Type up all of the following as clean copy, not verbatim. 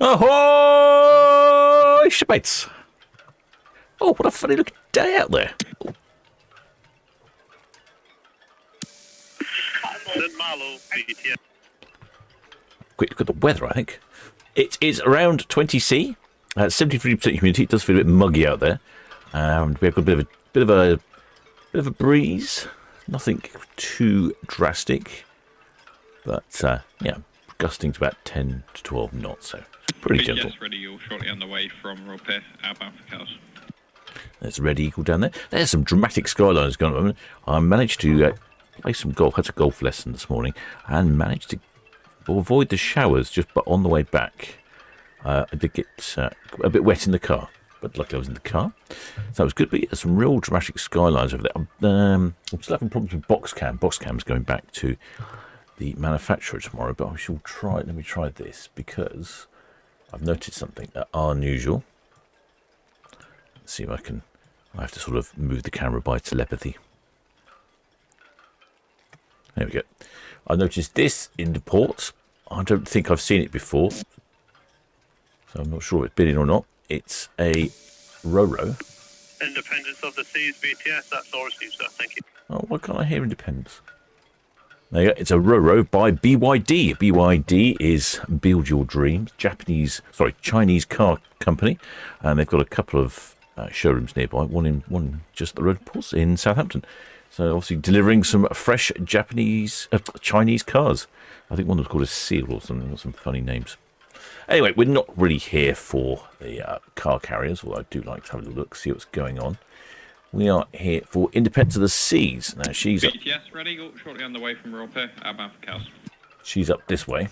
Ahoy, shipmates! Oh, what a funny looking day out there. Oh. Quick look at the weather, I think. It is around 20 C, 73% humidity. It does feel a bit muggy out there. We have got a bit of a breeze. Nothing too drastic, but yeah, gusting to about 10 to 12 knots. So pretty gentle. Yes, Red Eagle shortly on the way from Roper, outbound for Cows. There's Red Eagle down there. There's some dramatic skylines going on at the moment. I managed to play some golf. Had a golf lesson this morning and managed to avoid the showers just on the way back. I did get a bit wet in the car, but luckily I was in the car. So that was good. But yeah, some real dramatic skylines over there. I'm still having problems with Boxcam. Boxcam's going back to the manufacturer tomorrow, but I shall try. Let me try this because I've noticed something unusual. Let's see if I can. I have to sort of move the camera by telepathy. There we go. I noticed this in the port. I don't think I've seen it before, so I'm not sure if it's been in or not. It's a Ro-Ro. Independence of the Seas, BTS. That's all received, sir. Thank you. Oh, why can't I hear Independence? There you go. It's a Ro-Ro by BYD. BYD is Build Your Dreams, Chinese car company, and they've got a couple of showrooms nearby. One just at the road in Southampton. So obviously delivering some fresh Chinese cars. I think one was called a Seal or something. Got some funny names. Anyway, we're not really here for the car carriers, although I do like to have a look, see what's going on. We are here for Independence of the Seas. Now she's up. Yes, Red Eagle shortly on the way from Roper, outbound for Cows. She's up this way.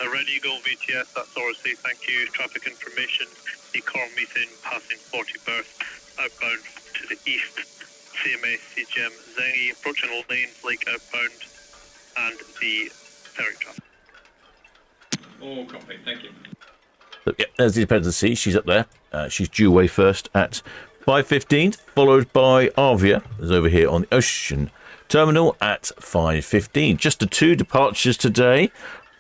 Red Eagle VTS, that's all received, thank you. Traffic information, the car meeting passing 40 berth, outbound to the east. CMA, CGM, Zengi, approaching Old Lanes, Lake outbound, and the ferry traffic. Oh, copy, thank you. So, yeah, there's the Independence of the Sea. She's up there. She's due away first at 5:15, followed by Arvia, who's over here on the Ocean Terminal at 5:15. Just the two departures today.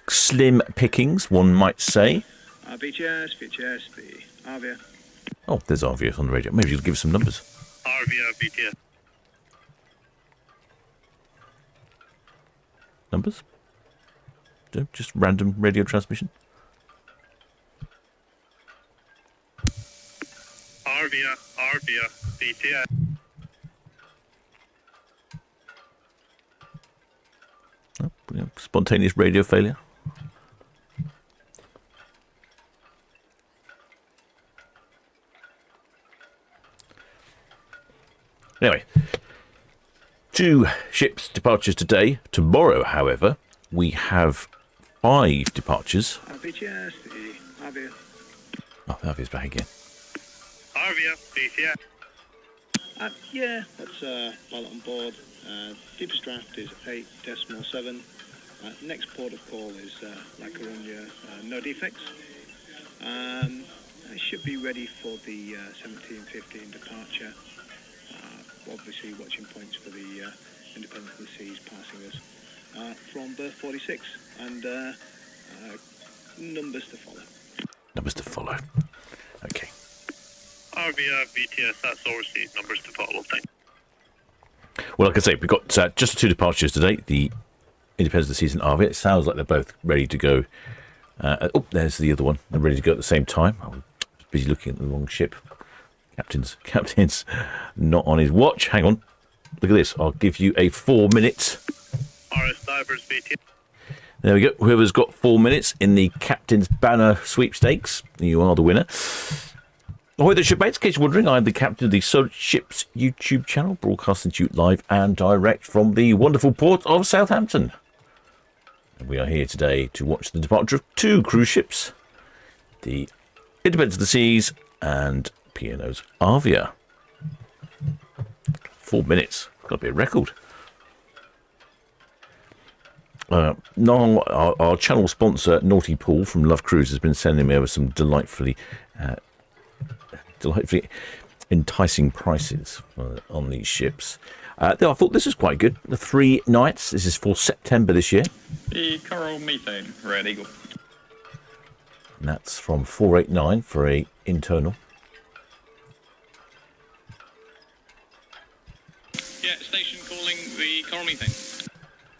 Slim pickings, one might say. VTS, the Arvia. Oh, there's Arvia on the radio. Maybe you'll give us some numbers. Arvia, VTS. Numbers? Just random radio transmission. Arvia, VTS. Oh, spontaneous radio failure. Anyway, 2 ships departures today. Tomorrow, however, we have 5 departures. VTS, the Arvia. Oh, Arvia's back again. Arvia, VTS. Yeah, that's pilot on board. Deepest draft is 8.7. Next port of call is La Coruña, no defects. I should be ready for the 17:15 departure. Obviously watching points for the Independence of the Seas passing us from berth 46, and numbers to follow. Numbers to follow. Okay. Arvia, VTS, that's all received, numbers to follow, thank you. Well, like I say, we've got just 2 departures today. The Independence of the Seas and Arvia. It sounds like they're both ready to go. Oh, there's the other one. They're ready to go at the same time. I was busy looking at the wrong ship. Captain's not on his watch. Hang on. Look at this. I'll give you a 4 minutes. RS Divers, VTS. There we go. Whoever's got 4 minutes in the Captain's Banner sweepstakes, you are the winner. Ahoy there, shipmates. In case you're wondering, I'm the captain of the Solent Ships YouTube channel, broadcasting to you live and direct from the wonderful port of Southampton. And we are here today to watch the departure of 2 cruise ships. The Independence of the Seas and P&O's Arvia. 4 minutes. Got to be a record. Now, our channel sponsor, Naughty Paul from Love Cruise, has been sending me over some delightfully enticing prices on these ships. I thought this was quite good. The 3 nights. This is for September this year. The Coral Methane, Red Eagle. And that's from 489 for a internal. Yeah, station calling the Coral Methane.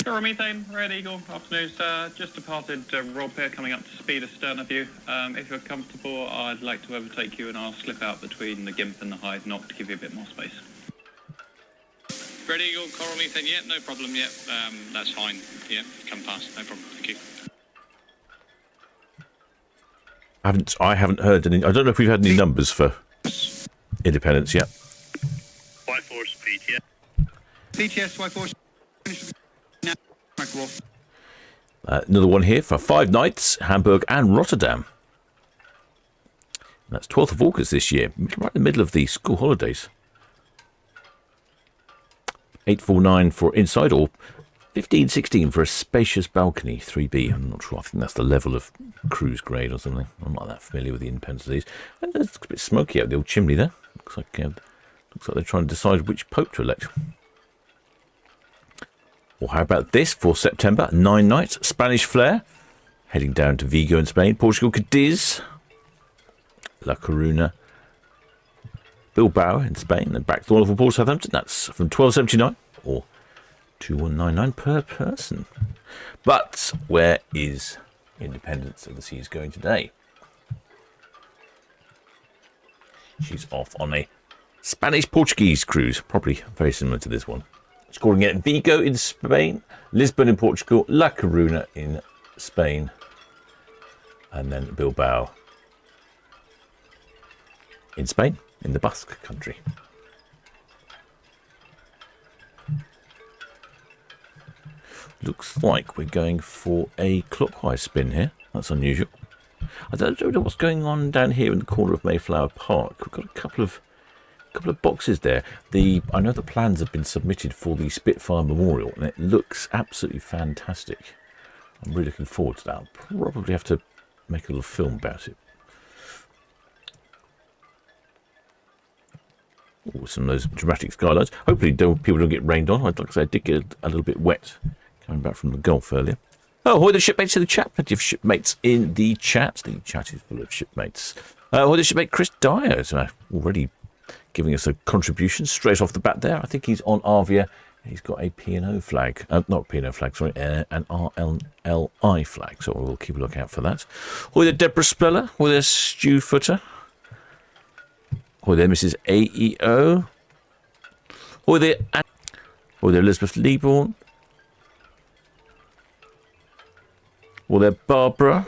Coral Methane, Red Eagle, afternoon, sir. Just departed Rob here, coming up to speed astern of you. If you're comfortable, I'd like to overtake you and I'll slip out between the Gimp and the Hyde Knock to give you a bit more space. Red Eagle, Coral Methane, yeah, no problem, yeah, that's fine. Yeah, come past, no problem, thank you. I haven't heard any. I don't know if we've had any numbers for Independence yet. Y4 speed, yeah. PTS Y4. Another one here for 5 nights, Hamburg and Rotterdam. And that's 12th of August this year, right in the middle of the school holidays. 849 for inside, or 1516 for a spacious balcony, 3B. I'm not sure. I think that's the level of cruise grade or something. I'm not that familiar with the Independence of these. And it's a bit smoky out the old chimney there. Looks like they're trying to decide which pope to elect. Or how about this for September? 9 nights, Spanish Flair, heading down to Vigo in Spain, Portugal, Cadiz, La Coruna, Bilbao in Spain, and back to the wonderful Port Southampton. That's from 1279 or 2199 per person. But where is Independence of the Seas going today? She's off on a Spanish-Portuguese cruise, probably very similar to this one. Scoring at Vigo in Spain, Lisbon in Portugal, La Coruna in Spain, and then Bilbao in Spain, in the Basque country. Looks like we're going for a clockwise spin here. That's unusual. I don't know what's going on down here in the corner of Mayflower Park. We've got a couple of boxes there. I know the plans have been submitted for the Spitfire Memorial, and it looks absolutely fantastic. I'm really looking forward to that. I'll probably have to make a little film about it. Ooh, some of those dramatic skylines. Hopefully people don't get rained on. Like I say, I did get a little bit wet coming back from the Gulf earlier. Oh, ahoy the shipmates in the chat. Plenty of shipmates in the chat. The chat is full of shipmates. Ahoy the shipmate Chris Dyer is already giving us a contribution straight off the bat there. I think he's on Arvia. He's got a P&O flag. Not P&O flag, sorry. An RLLI flag. So we'll keep a look out for that. Ahoy there Deborah Speller. Ahoy there Stu Footer. Ahoy there Mrs. AEO. Ahoy there Elizabeth Leaborn. Ahoy there Barbara.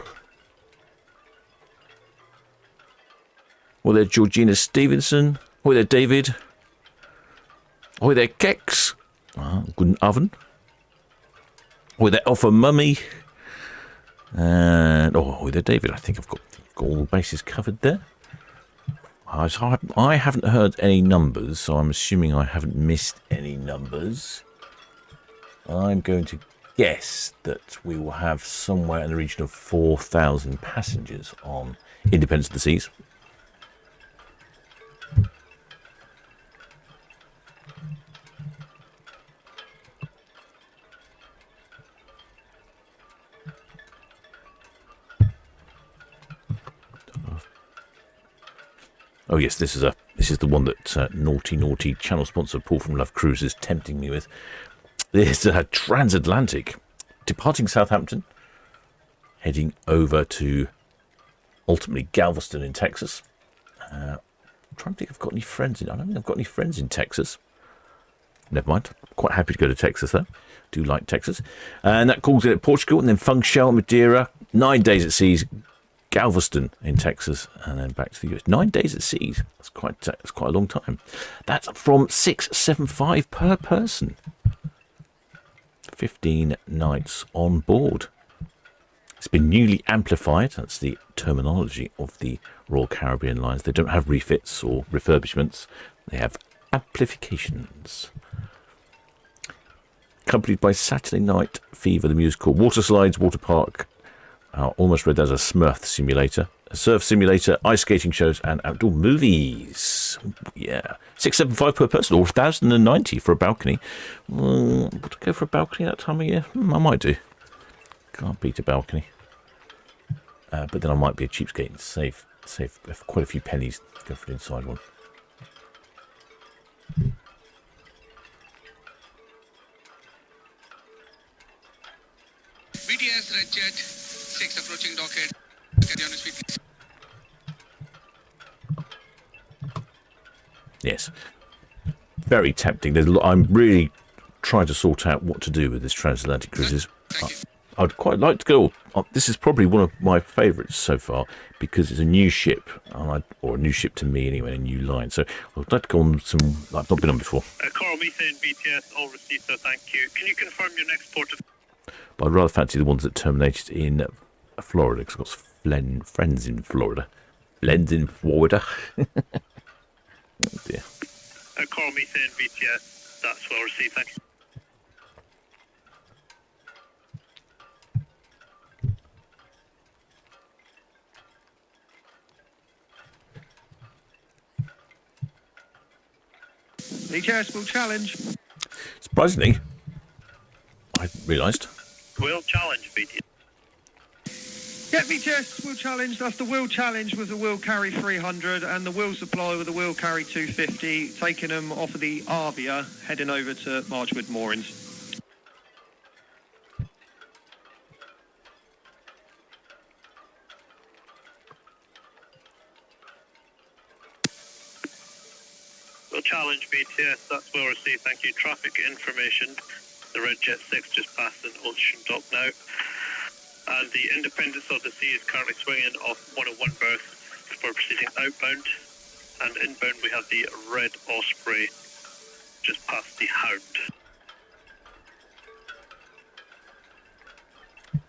Ahoy there Georgina Stevenson. Ahoy there David. Ahoy there Kex. Good oven. Ahoy there Alpha Mummy. And ahoy there David. I think I've got all the bases covered there. I haven't heard any numbers, so I'm assuming I haven't missed any numbers. I'm going to guess that we will have somewhere in the region of 4,000 passengers on Independence of the Seas. Oh yes, this is the one that naughty channel sponsor Paul from Love Cruise is tempting me with. This transatlantic, departing Southampton, heading over to ultimately Galveston in Texas. I'm trying to think if I've got any friends in. I don't think I've got any friends in Texas. Never mind. Quite happy to go to Texas though. Do like Texas. And that calls it at Portugal, and then Funchal, Madeira, 9 days at seas. Galveston in Texas, and then back to the US. 9 days at sea. That's quite a long time. That's from 675 per person. 15 nights on board. It's been newly amplified. That's the terminology of the Royal Caribbean lines. They don't have refits or refurbishments. They have amplifications. Accompanied by Saturday Night Fever, the musical, water slides, water park, almost read as a Smurf simulator, a surf simulator, ice skating shows, and outdoor movies. Yeah, 675 per person, or 1,090 for a balcony. Would I go for a balcony that time of year? I might do. Can't beat a balcony. But then I might be a cheapskate and save quite a few pennies to go for the inside one. BTS Red Jet 6 approaching docket. Carry on speed. Yes, very tempting. I'm really trying to sort out what to do with this transatlantic cruises. I'd quite like to go. This is probably one of my favourites so far because it's a new ship, or a new ship to me anyway, a new line. So I'd like to go on some I've not been on before. Coral Methane BTS, all received, so thank you. Can you confirm your next port of... But I'd rather fancy the ones that terminated in Florida, because I've got friends in Florida. Blends in Florida. Oh dear. Coral Methane BTS, that's well received, thank you. BTS will challenge. Surprisingly, I realised. Will challenge BTS. Yeah, BTS will challenge. That's the will challenge with the will carry 300 and the will supply with the will carry 250, taking them off of the Arvia, heading over to Marchwood Moorings. Will challenge BTS, that's well received, thank you. Traffic information, the Red Jet 6 just passed an ocean dock now. And the Independence of the Sea is currently swinging off 101 berth for proceeding outbound. And inbound we have the Red Osprey just past the Hound.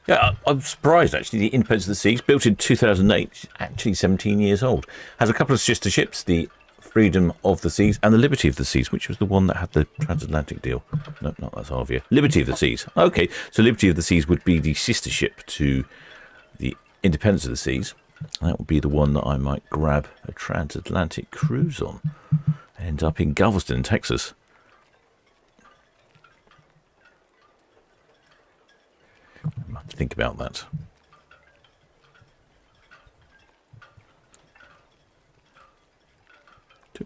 Yeah, I'm surprised actually. The Independence of the Seas, built in 2008, actually 17 years old. Has a couple of sister ships, the Freedom of the Seas and the Liberty of the Seas, which was the one that had the transatlantic deal. No, not that's Arvia. Liberty of the Seas. Okay, so Liberty of the Seas would be the sister ship to the Independence of the Seas. That would be the one that I might grab a transatlantic cruise on. End up in Galveston, Texas. I have to think about that.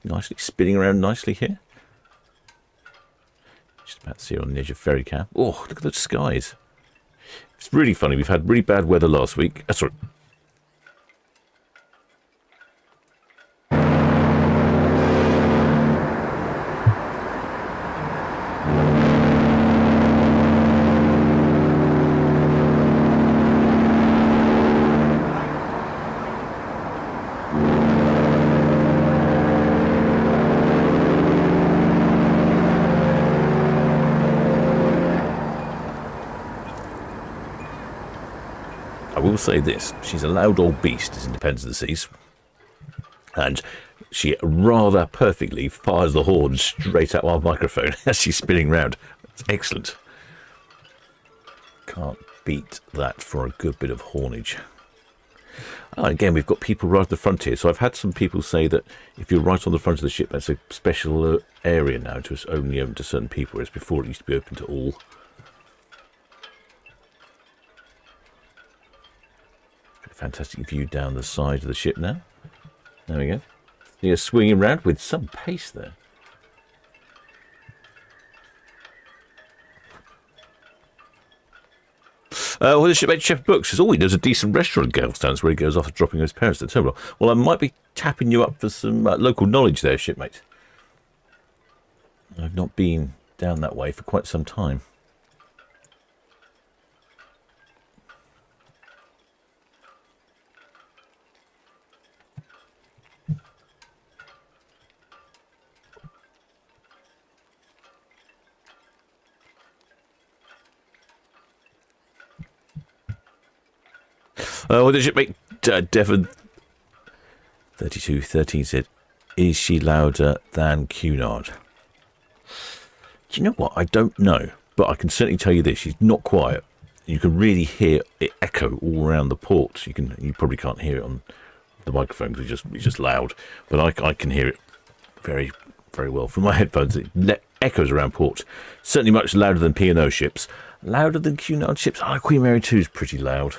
Nicely, spinning around nicely here. Just about to see it on the edge of Ferry Cap. Oh, look at those skies. It's really funny. We've had really bad weather last week. Sorry. I will say this, she's a loud old beast, as Independence of the Seas, and she rather perfectly fires the horn straight at our microphone as she's spinning round. It's excellent. Can't beat that for a good bit of hornage. Again, we've got people right at the front here, so I've had some people say that if you're right on the front of the ship, that's a special area now, to it's only open to certain people, whereas before it used to be open to all. Fantastic view down the side of the ship now. There we go. You're swinging around with some pace there. Well, the shipmate Chef Brooks says, oh, he knows a decent restaurant in Galveston where he goes off dropping his parents at the terminal. Well, I might be tapping you up for some local knowledge there, shipmate. I've not been down that way for quite some time. What did shipmate Devon 3213 said, is she louder than Cunard? Do you know what? I don't know, but I can certainly tell you this: she's not quiet. You can really hear it echo all around the port. You probably can't hear it on the microphone because it's just loud, but I can hear it very, very well from my headphones. It echoes around port. Certainly much louder than P&O ships. Louder than Cunard ships. Queen Mary 2 is pretty loud.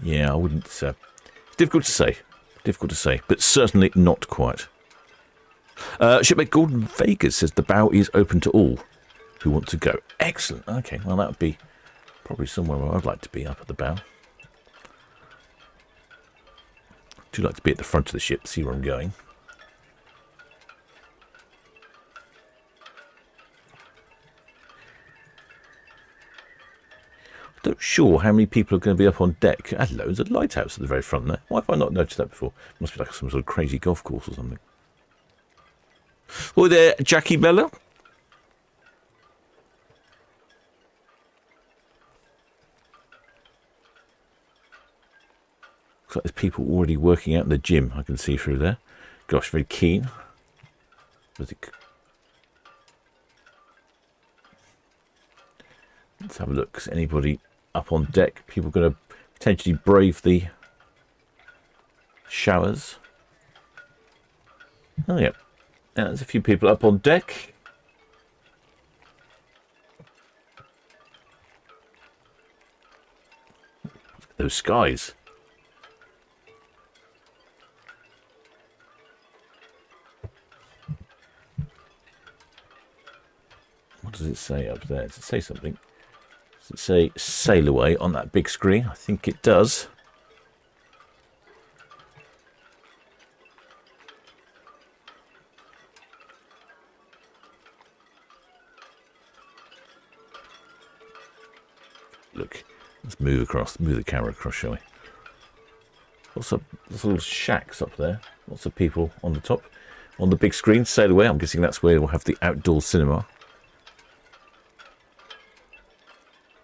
Yeah, I wouldn't. Difficult to say. Difficult to say, but certainly not quite. Shipmate Gordon Vegas says the bow is open to all who want to go. Excellent. Okay, well, that would be probably somewhere where I'd like to be, up at the bow. Do like to be at the front of the ship, see where I'm going. Not sure how many people are going to be up on deck. Hello, there's a lighthouse at the very front there. Why have I not noticed that before? Must be like some sort of crazy golf course or something. Oh, there, Jackie Bella. Looks like there's people already working out in the gym. I can see through there. Gosh, very keen. Let's have a look. Is anybody up on deck? People going to potentially brave the showers. Oh, yeah. There's a few people up on deck. Look at those skies. What does it say up there? Does it say something? Does it say sail away on that big screen? I think it does. Look, let's move the camera across, shall we? Lots of little shacks up there. Lots of people on the top. On the big screen, sail away. I'm guessing that's where we'll have the outdoor cinema.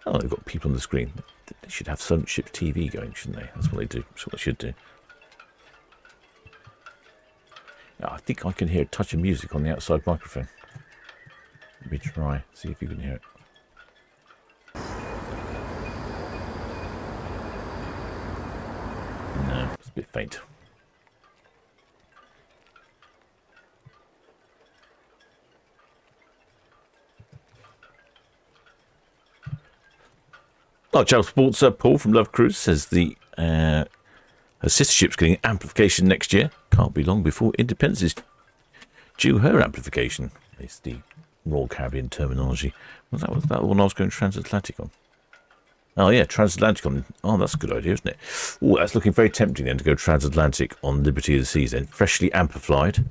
Oh, they've got people on the screen. They should have Solent Ships TV going, shouldn't they? That's what they do. That's what they should do. I think I can hear a touch of music on the outside microphone. Let me try, see if you can hear it. No, it's a bit faint. Oh, Charles Sports, Paul from Love Cruise says her sister ship's getting amplification next year. Can't be long before Independence is due her amplification. It's the Royal Caribbean terminology. Was that the one I was going transatlantic on? Oh, yeah, transatlantic on. Oh, that's a good idea, isn't it? Oh, that's looking very tempting then to go transatlantic on Liberty of the Seas then. Freshly amplified.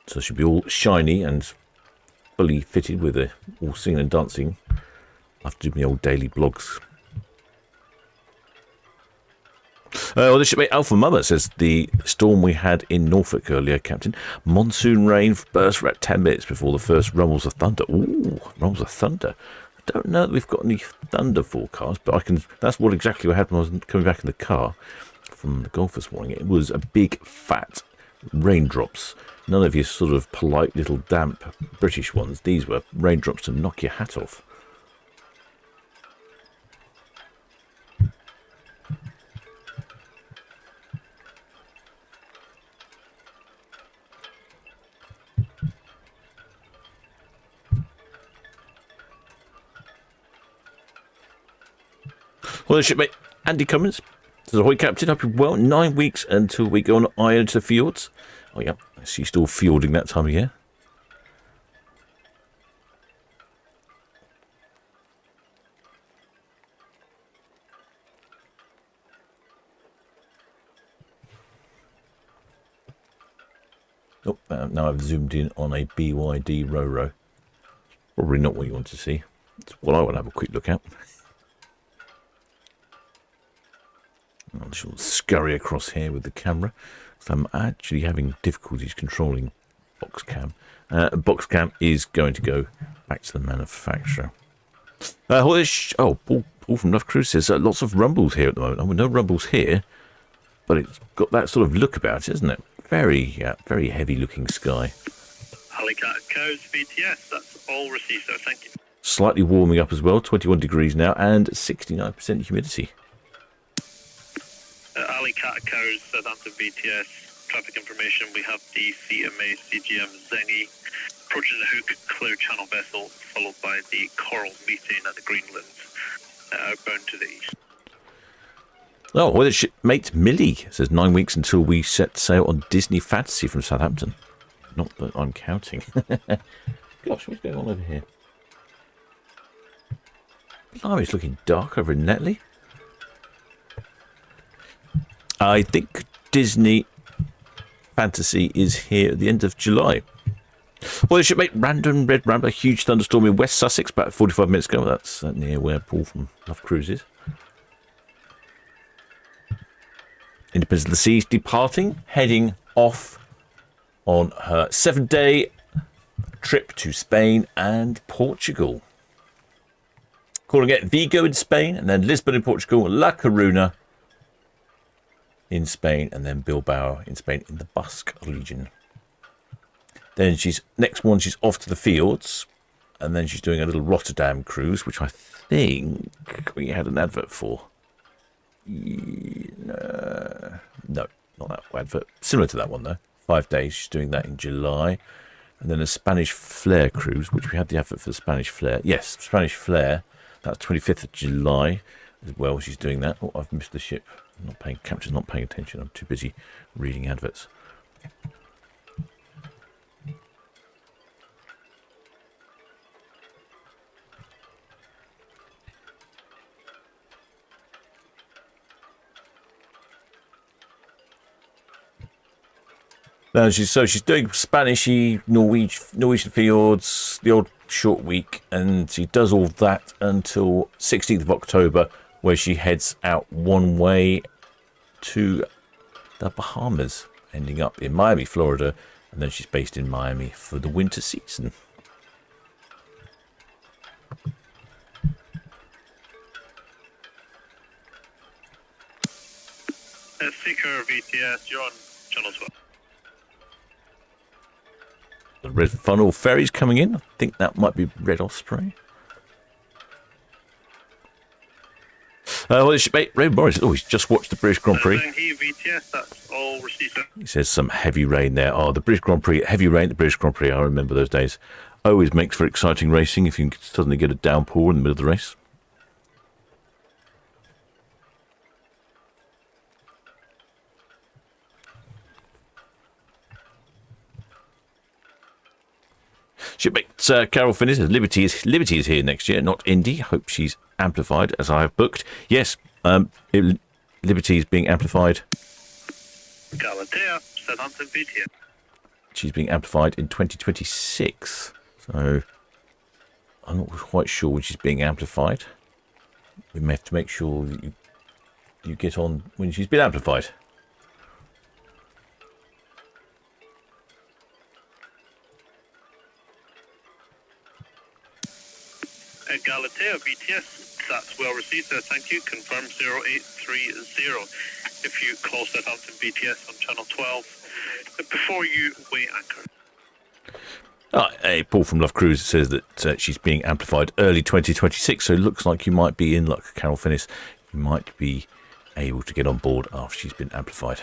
So it should be all shiny and fully fitted with all singing and dancing. I have to do my old daily blogs. Well, the shipmate Alpha Mama says the storm we had in Norfolk earlier, Captain. Monsoon rain burst for about 10 minutes before the first rumbles of thunder. Ooh, rumbles of thunder. I don't know that we've got any thunder forecast, but that's what exactly what happened when I was coming back in the car from the golf this morning. It was a big, fat raindrops. None of your sort of polite little damp British ones. These were raindrops to knock your hat off. Well, the shipmate Andy Cummins says, ahoy, Captain. Hope you're well. 9 weeks until we go on iron to the fjords. Oh, yeah. She's still fjording that time of year. Oh, now I've zoomed in on a BYD Ro-Ro. Probably not what you want to see. It's what I want to have a quick look at. I shall scurry across here with the camera. So I'm actually having difficulties controlling Boxcam. Boxcam is going to go back to the manufacturer. Paul All from Love Cruise says lots of rumbles here at the moment. Oh, no rumbles here, but it's got that sort of look about it, isn't it? Very, very heavy looking sky. Alicat Cows VTS, that's all received, sir. Thank you. Slightly warming up as well, 21 degrees now, and 69% humidity. Alicat Cows, Southampton VTS, traffic information. We have the CMA CGM Zengi approaching the Hook Clear Channel vessel, followed by the Coral meeting at the Greenlands, outbound to the east. Oh, well, shipmate Millie says 9 weeks until we set sail on Disney Fantasy from Southampton. Not that I'm counting. Gosh, what's going on over here? Blimey, it's looking dark over in Netley. I think Disney Fantasy is here at the end of July. Well, the shipmate Random Red Rambler, huge thunderstorm in West Sussex about 45 minutes ago. That's near where Paul from Love Cruise is. Independence of the Seas departing, heading off on her 7-day trip to Spain and Portugal. Calling it Vigo in Spain, and then Lisbon in Portugal, La Coruña in Spain, and then Bilbao in Spain in the Basque region. Then she's off to the fields, and then she's doing a little Rotterdam cruise, which I think we had an advert for. No, not that advert. Similar to that one though. 5 days. She's doing that in July, and then a Spanish Flair cruise, which we had the advert for the Spanish Flair. Yes, Spanish Flair. That's 25th of July as well. She's doing that. Oh, I've missed the ship. Captain's not paying attention. I'm too busy reading adverts. No, she's doing Spanishy, Norwegian fiords, the old short week, and she does all that until 16th of October, where she heads out one way to the Bahamas, ending up in Miami, Florida, and then she's based in Miami for the winter season. Seeker VTS, you're on Channel 12. The Red Funnel ferry's coming in. I think that might be Red Osprey. Well, it should be Ray Morris. Oh, he's just watched the British Grand Prix. VTS, that's all received. He says some heavy rain there. Oh, the British Grand Prix, heavy rain at the British Grand Prix. I remember those days. Always makes for exciting racing if you can suddenly get a downpour in the middle of the race. Shipmate Carol Finney says Liberty is here next year, not Indy. Hope she's amplified as I have booked. Yes, Liberty is being amplified. Galatea, Southampton VTS. She's being amplified in 2026. So I'm not quite sure when she's being amplified. We may have to make sure that you get on when she's been amplified. Galatea VTS, that's well received, sir. Thank you. Confirm 0830. If you call Southampton VTS on Channel 12 before you weigh anchor. Paul from Love Cruise says that she's being amplified early 2026, so it looks like you might be in luck, Carol Finnis. You might be able to get on board after she's been amplified.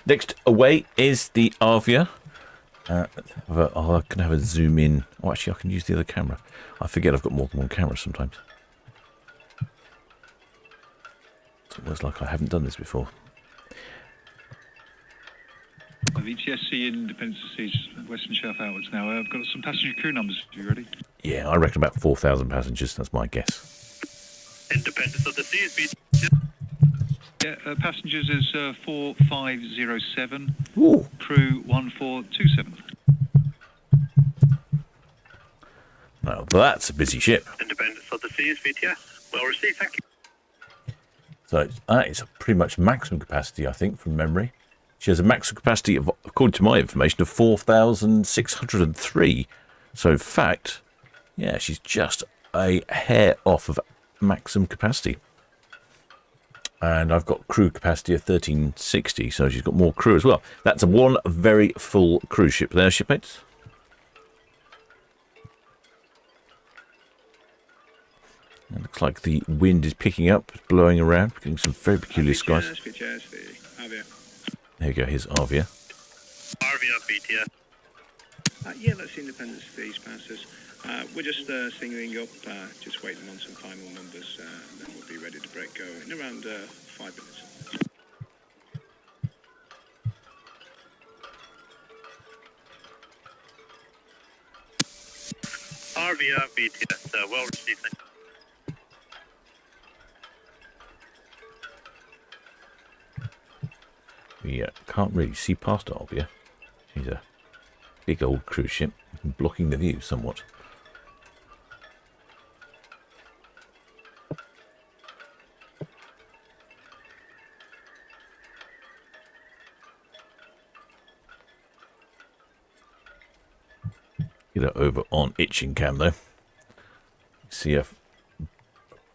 Next away is the Arvia. I can have a zoom in. Oh, actually, I can use the other camera. I forget I've got more than one camera sometimes. It's almost like I haven't done this before. VTSC Independence of Seas, Western Shelf outwards now. I've got some passenger crew numbers. Are you ready? Yeah, I reckon about 4,000 passengers. That's my guess. Independence of the Seas. Yeah, passengers is 4507. Ooh. Crew 1427. Now that's a busy ship. Independence of the Seas VTS. Well received, thank you. So that is pretty much maximum capacity, I think, from memory. She has a maximum capacity of, according to my information, of 4,603. So in fact, yeah, she's just a hair off of maximum capacity. And I've got crew capacity of 1360, so she's got more crew as well. That's one very full cruise ship there, shipmates. It looks like the wind is picking up, blowing around, getting some very peculiar skies. Arvia. There you go, here's Arvia. Arvia, BTS. Yeah, that's the Independence These passes. We're just singling up, just waiting on some final numbers, and then we'll be ready to break go in around 5 minutes. Arvia, BTS, well received. Thank you. We can't really see past Arvia. She's a big old cruise ship, blocking the view somewhat. Get her over on itching cam though. See her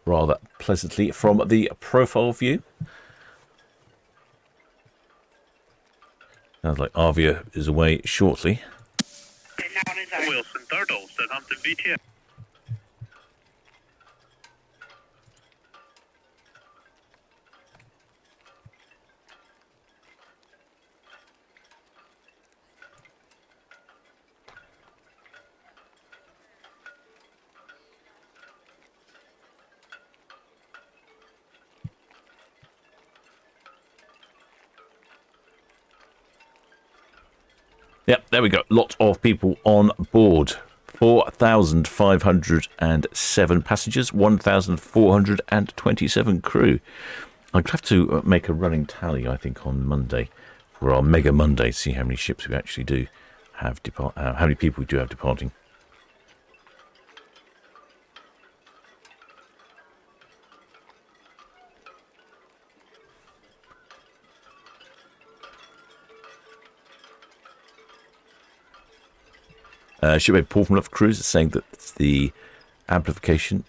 rather pleasantly from the profile view. Sounds like Arvia is away shortly. Wilson Turtle, Southampton, BTS. Yep, there we go. Lot of people on board. 4,507 passengers, 1,427 crew. I'd have to make a running tally, I think, on Monday for our Mega Monday, see how many ships we actually do have how many people we do have departing. Shipmate Paul from Love Cruise is saying that the amplification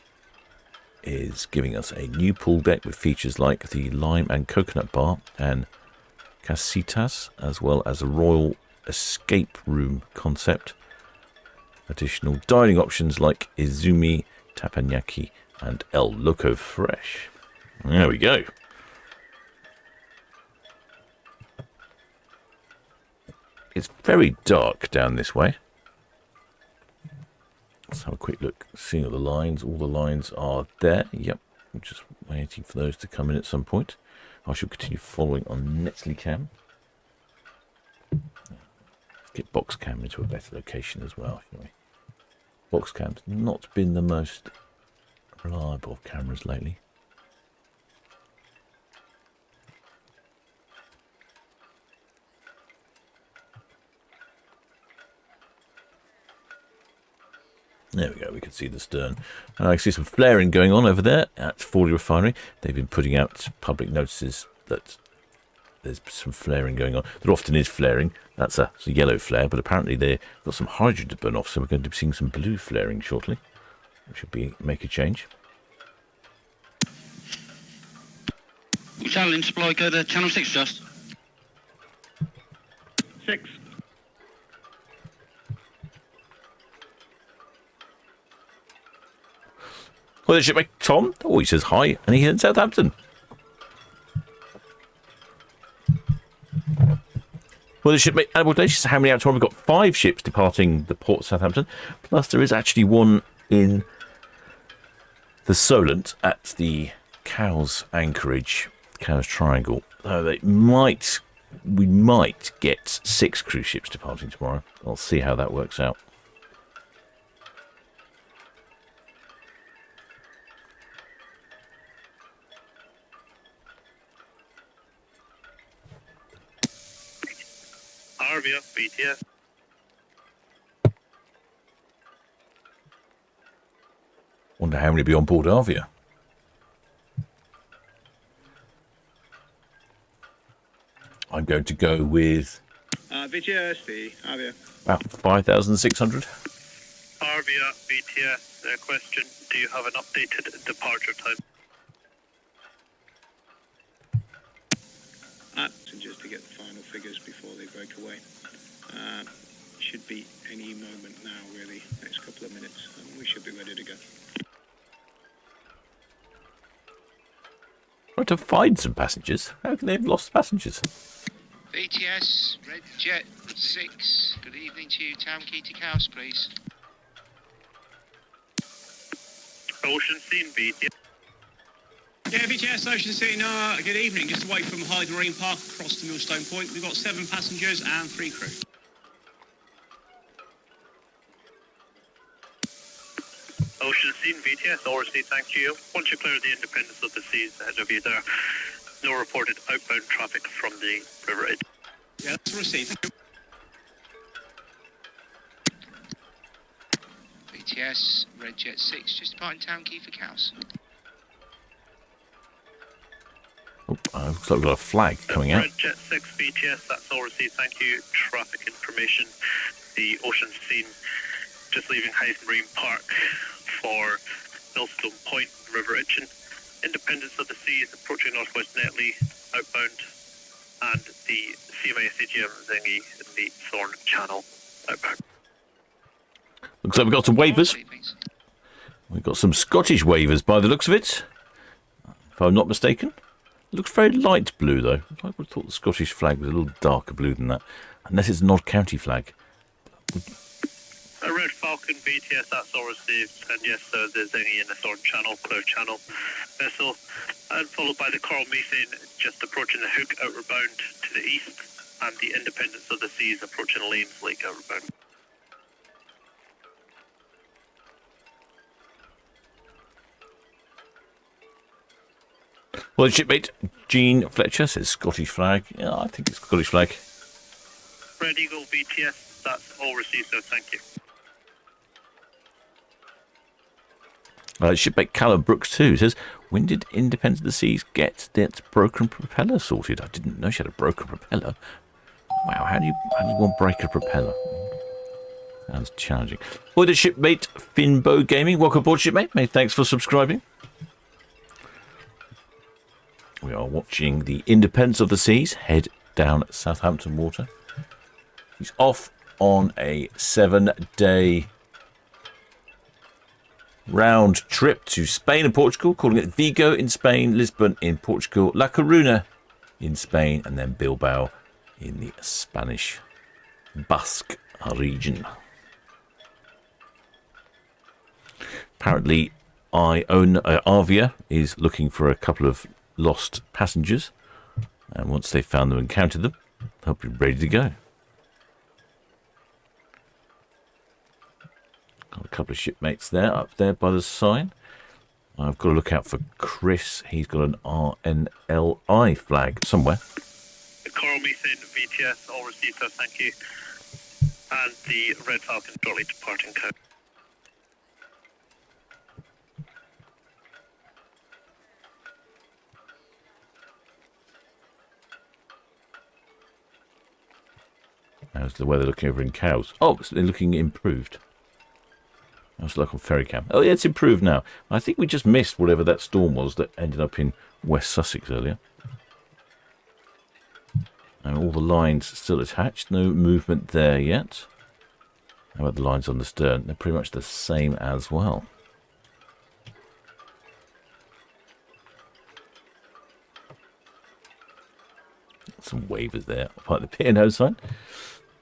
is giving us a new pool deck with features like the lime and coconut bar and casitas, as well as a royal escape room concept. Additional dining options like izumi, teppanyaki, and El Loco Fresh. There we go. It's very dark down this way. Let's have a quick look, seeing all the lines. All the lines are there. Yep, I'm just waiting for those to come in at some point. I shall continue following on Netley Cam. Get box cam into a better location as well. Anyway, box cam's not been the most reliable of cameras lately. There we go, we can see the stern. And I can see some flaring going on over there at Fawley Refinery. They've been putting out public notices that there's some flaring going on. There often is flaring. That's a yellow flare, but apparently they've got some hydrogen to burn off, so we're going to be seeing some blue flaring shortly. Which should make a change. Channel in supply, go to channel 6 just. 6. Well, the shipmate Tom, oh, he says hi, and he's in Southampton. Well, the shipmate Annabelle Day, she says, how many out of 12? We've got 5 ships departing the port of Southampton, plus there is actually one in the Solent at the Cowes anchorage, Cowes Triangle. So we might get 6 cruise ships departing tomorrow. I'll see how that works out. Arvia, BTS. Wonder how many be on board Arvia. I'm going to go with VTS, the Arvia. about 5,600. Arvia, BTS, question, do you have an updated departure time? Just to get the final figures before they break away. Should be any moment now, really. Next couple of minutes, and we should be ready to go. Trying to find some passengers. How can they have lost passengers? VTS, Red Jet 6. Good evening to you. Town Quay to Cows, please. Ocean Scene, BTS. Yeah, VTS Ocean City, good evening. Just away from Hyde Marine Park across to Millstone Point. We've got 7 passengers and 3 crew. Ocean Scene, VTS, oversea, thank you. Once you clear the Independence of the Seas ahead of you there, no reported outbound traffic from the river edge. Yeah, that's received. VTS, Red Jet 6, just departing Town Quay for Cows. Oh, looks like we've got a flag coming out. Red Jet 6, BTS, that's oversea, thank you. Traffic information, the Ocean Scene, just leaving Hyde Marine Park for Millstone Point, River Itchen. Independence of the Seas approaching Northwest Netley, outbound, and the CMA CGM Zengi in the Thorn Channel, outbound. Looks like we've got some waivers. Please. We've got some Scottish waivers by the looks of it, if I'm not mistaken. It looks very light blue, though. I would have thought the Scottish flag was a little darker blue than that, unless it's an odd county flag. A Red Falcon BTS, that's all received, and yes, sir, the Zengi in the Thorn Channel, clear channel vessel, and followed by the Coral Methane just approaching the Hook outward bound to the east, and the Independence of the Seas approaching Lames Lake outward bound. Well, shipmate Jean Fletcher says Scottish flag. Yeah, I think it's Scottish flag. Red Eagle BTS, that's all received, sir, thank you. Shipmate Callum Brooks too says, when did Independence of the Seas get that broken propeller sorted? I didn't know she had a broken propeller. Wow, how do you one break a propeller? Sounds challenging. Well, the shipmate Finbow Gaming, welcome aboard, shipmate. Mate, thanks for subscribing. We are watching the Independence of the Seas head down Southampton water. He's off on a 7-day round trip to Spain and Portugal, calling it Vigo in Spain, Lisbon in Portugal, La Coruña in Spain, and then Bilbao in the Spanish Basque region. Apparently, Arvia is looking for a couple of lost passengers, and once they've found them and counted them, they'll be ready to go. Got a couple of shipmates there, up there by the sign. I've got to look out for Chris. He's got an RNLI flag somewhere. The Coral Methane VTS, all received, sir, thank you. And the Red Falcon shortly departing code. How's the weather looking over in Cows? Oh, it's looking improved. How's it like on Ferrycam? Oh, yeah, it's improved now. I think we just missed whatever that storm was that ended up in West Sussex earlier. And all the lines still attached. No movement there yet. How about the lines on the stern? They're pretty much the same as well. Some waivers there, like the P&O sign.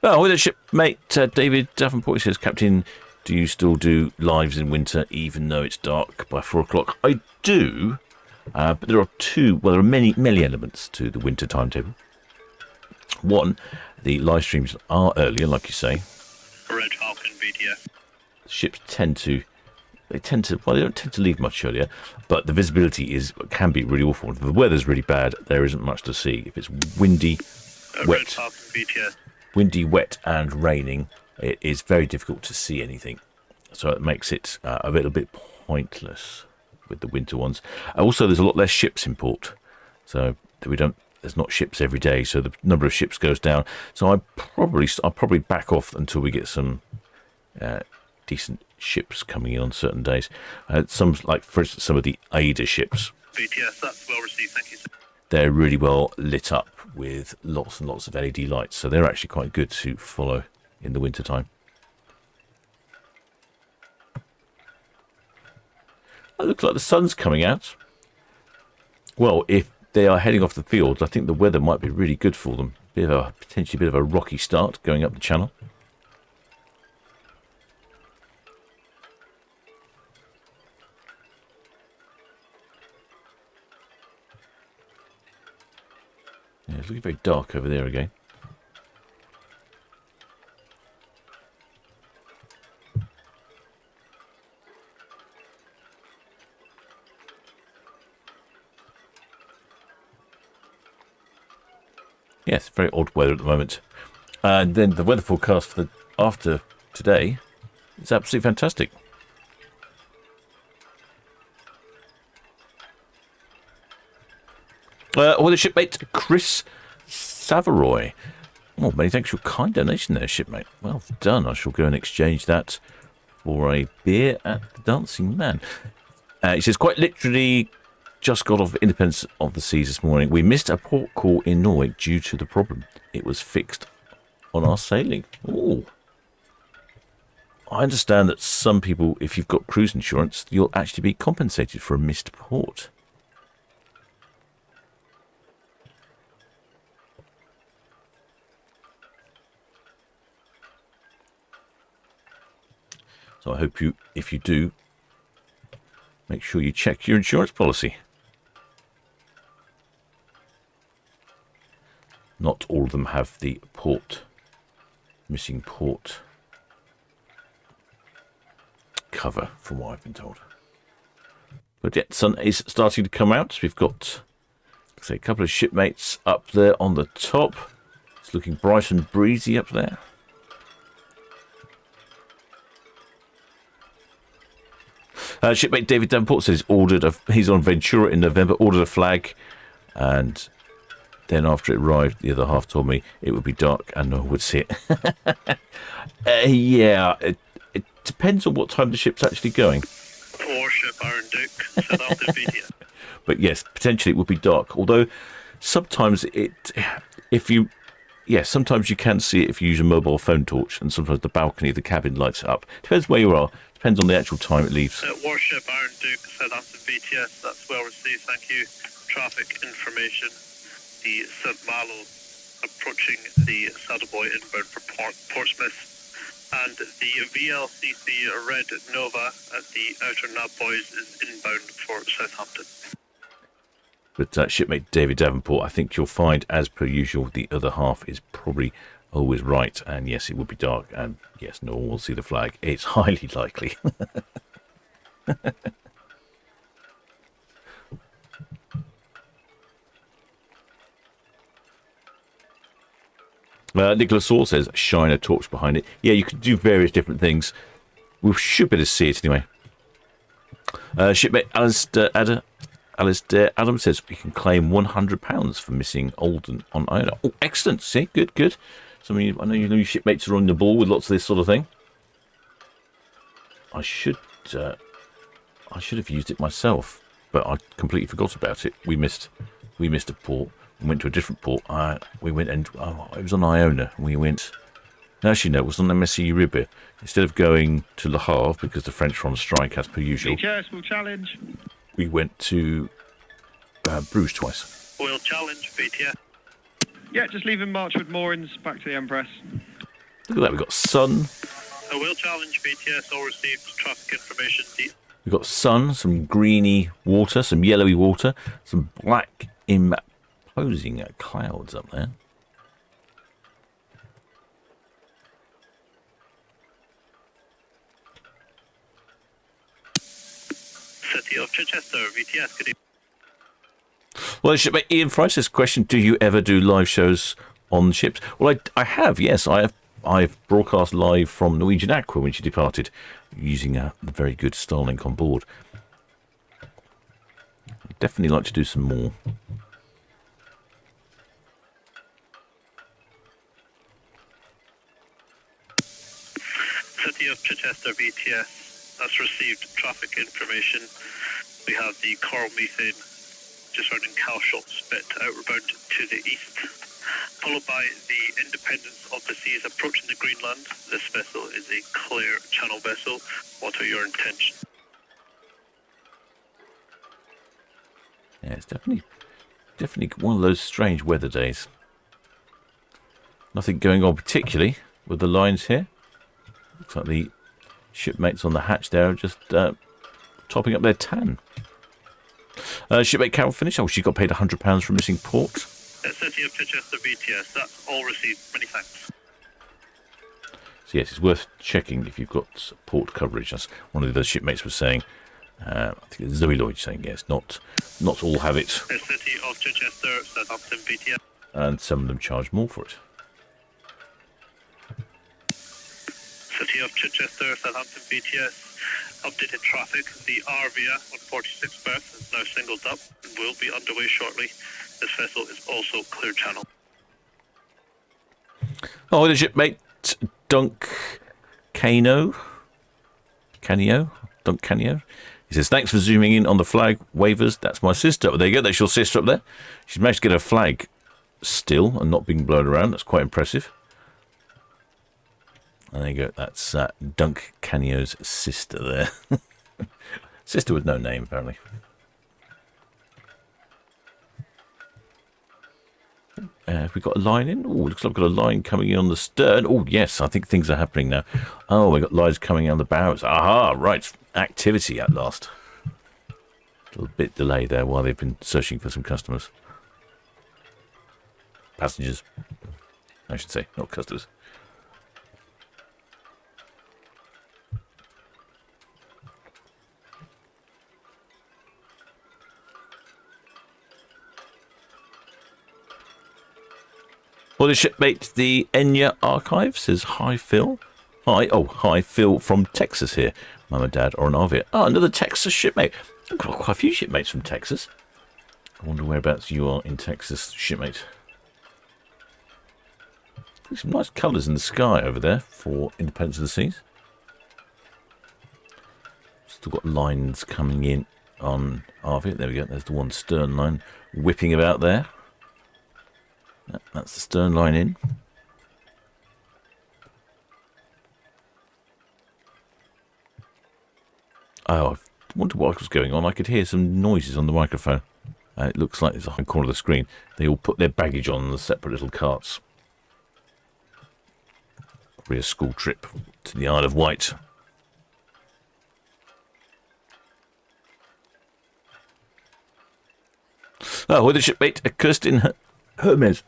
Oh, with a shipmate, David Davenport says, Captain, do you still do lives in winter even though it's dark by 4 o'clock? I do, but there are many elements to the winter timetable. One, the live streams are earlier, like you say. Red Falcon VTS. Ships they don't tend to leave much earlier, but the visibility can be really awful. If the weather's really bad, there isn't much to see. If it's windy, Red wet, Falcon VTS. windy, wet, and raining, it is very difficult to see anything. So it makes it a little bit pointless with the winter ones. Also, there's a lot less ships in port, so we don't there's not ships every day, so the number of ships goes down. So I'll probably back off until we get some decent ships coming in on certain days. Some, like for instance, some of the Ada ships. BTS, that's well received. Thank you, sir. They're really well lit up with lots and lots of LED lights, so they're actually quite good to follow in the winter time. It looks like the sun's coming out. Well, if they are heading off the fields, I think the weather might be really good for them. Potentially a bit of a rocky start going up the channel. Yeah, it's looking very dark over there again. Yes, very odd weather at the moment. And then the weather forecast for after today is absolutely fantastic. With a shipmate, Chris Savoy. Oh, many thanks for your kind donation there, shipmate. Well done. I shall go and exchange that for a beer at the Dancing Man. He says, quite literally, just got off Independence of the Seas this morning. We missed a port call in Norway due to the problem. It was fixed on our sailing. Oh. I understand that some people, if you've got cruise insurance, you'll actually be compensated for a missed port. So I hope you, if you do, make sure you check your insurance policy. Not all of them have the missing port cover, from what I've been told. But yeah, the sun is starting to come out. We've got, say, a couple of shipmates up there on the top. It's looking bright and breezy up there. Shipmate David Davenport says he's on Ventura in November, ordered a flag, and then after it arrived, the other half told me it would be dark and no one would see it. Yeah, it depends on what time the ship's actually going. Poor ship, Iron Duke, Southampton BTS. But yes, potentially it would be dark. Although sometimes sometimes you can see it if you use a mobile phone torch, and sometimes the balcony of the cabin lights up. Depends where you are. Depends on the actual time it leaves. Warship Iron Duke, Southampton BTS, that's well received, thank you. Traffic information. The St. Malo approaching the Saddleboy inbound for Portsmouth. And the VLCC Red Nova at the Outer Nab Boys is inbound for Southampton. But shipmate David Davenport, I think you'll find, as per usual, the other half is probably always right. And yes, it would be dark. And yes, no one will see the flag. It's highly likely. Nicholas Saul says, shine a torch behind it. Yeah, you can do various different things. We should be able to see it anyway. Shipmate Alistair Adams says we can claim £100 for missing Alden on Iona. Oh, excellent. See, good. I know your shipmates are on the ball with lots of this sort of thing. I should have used it myself, but I completely forgot about it. We missed a port. We went to a different port. We went and it was on Iona. We went. Actually, no, it was on MSC Euribia. Instead of going to Le Havre because the French were on strike as per usual. BTS will challenge. We went to Bruges twice. We'll challenge BTS. Yeah, just leaving Marchwood moorings back to the Empress. Look at that. We've got sun. We'll challenge BTS. All received traffic information. We've got sun, some greeny water, some yellowy water, some black imposing clouds up there. City of Chichester, VTS, good evening. Well, shipmate Ian Fry says, question, do you ever do live shows on ships? Well, I have, yes. I've broadcast live from Norwegian Aqua when she departed, using the very good Starlink on board. I'd definitely like to do some more. Chichester VTS. That's received traffic information. We have the Coral Methane just round in Calshot Spit, outbound to the east, followed by the Independence of the Seas approaching the Greenland. This vessel is a clear channel vessel. What are your intentions? Yeah, it's definitely one of those strange weather days. Nothing going on particularly with the lines here. Looks like the shipmates on the hatch there are just topping up their tan. Shipmate Carol finished. Oh, she got paid £100 for missing port. City of Chichester VTS, that's all received. Many thanks. So yes, it's worth checking if you've got port coverage. That's one of the shipmates was saying. I think it's Zoe Lloyd saying yes, not all have it. City of Chichester, Southampton VTS. And some of them charge more for it. City of Chichester, Southampton VTS. Updated traffic. The Arvia on 46 berth is now singled up and will be underway shortly. This vessel is also clear channel. Oh, the shipmate Dunk Canio. He says, thanks for zooming in on the flag wavers. That's my sister. Oh, there you go. That's your sister up there. She's managed to get her flag still and not being blown around. That's quite impressive. And there you go. That's Dunk Canio's sister there. Sister with no name, apparently. Have we got a line in? Oh, looks like we've got a line coming in on the stern. Oh, yes, I think things are happening now. Oh, we've got lines coming on the bows. Aha, right. Activity at last. A little bit delay there while they've been searching for some customers. Passengers, I should say, not customers. Well, the shipmate, the Enya Archive, says, hi, Phil. Hi, Phil from Texas here. Mum and Dad are on Arvia. Oh, another Texas shipmate. I've got quite a few shipmates from Texas. I wonder whereabouts you are in Texas, shipmate. Some nice colours in the sky over there for Independence of the Seas. Still got lines coming in on Arvia. There we go. There's the one stern line whipping about there. That's the stern line in. Oh, I wonder what was going on. I could hear some noises on the microphone. It looks like there's a high corner of the screen. They all put their baggage on the separate little carts. Probably a school trip to the Isle of Wight. Oh, with the shipmate, Kirsten Hermes.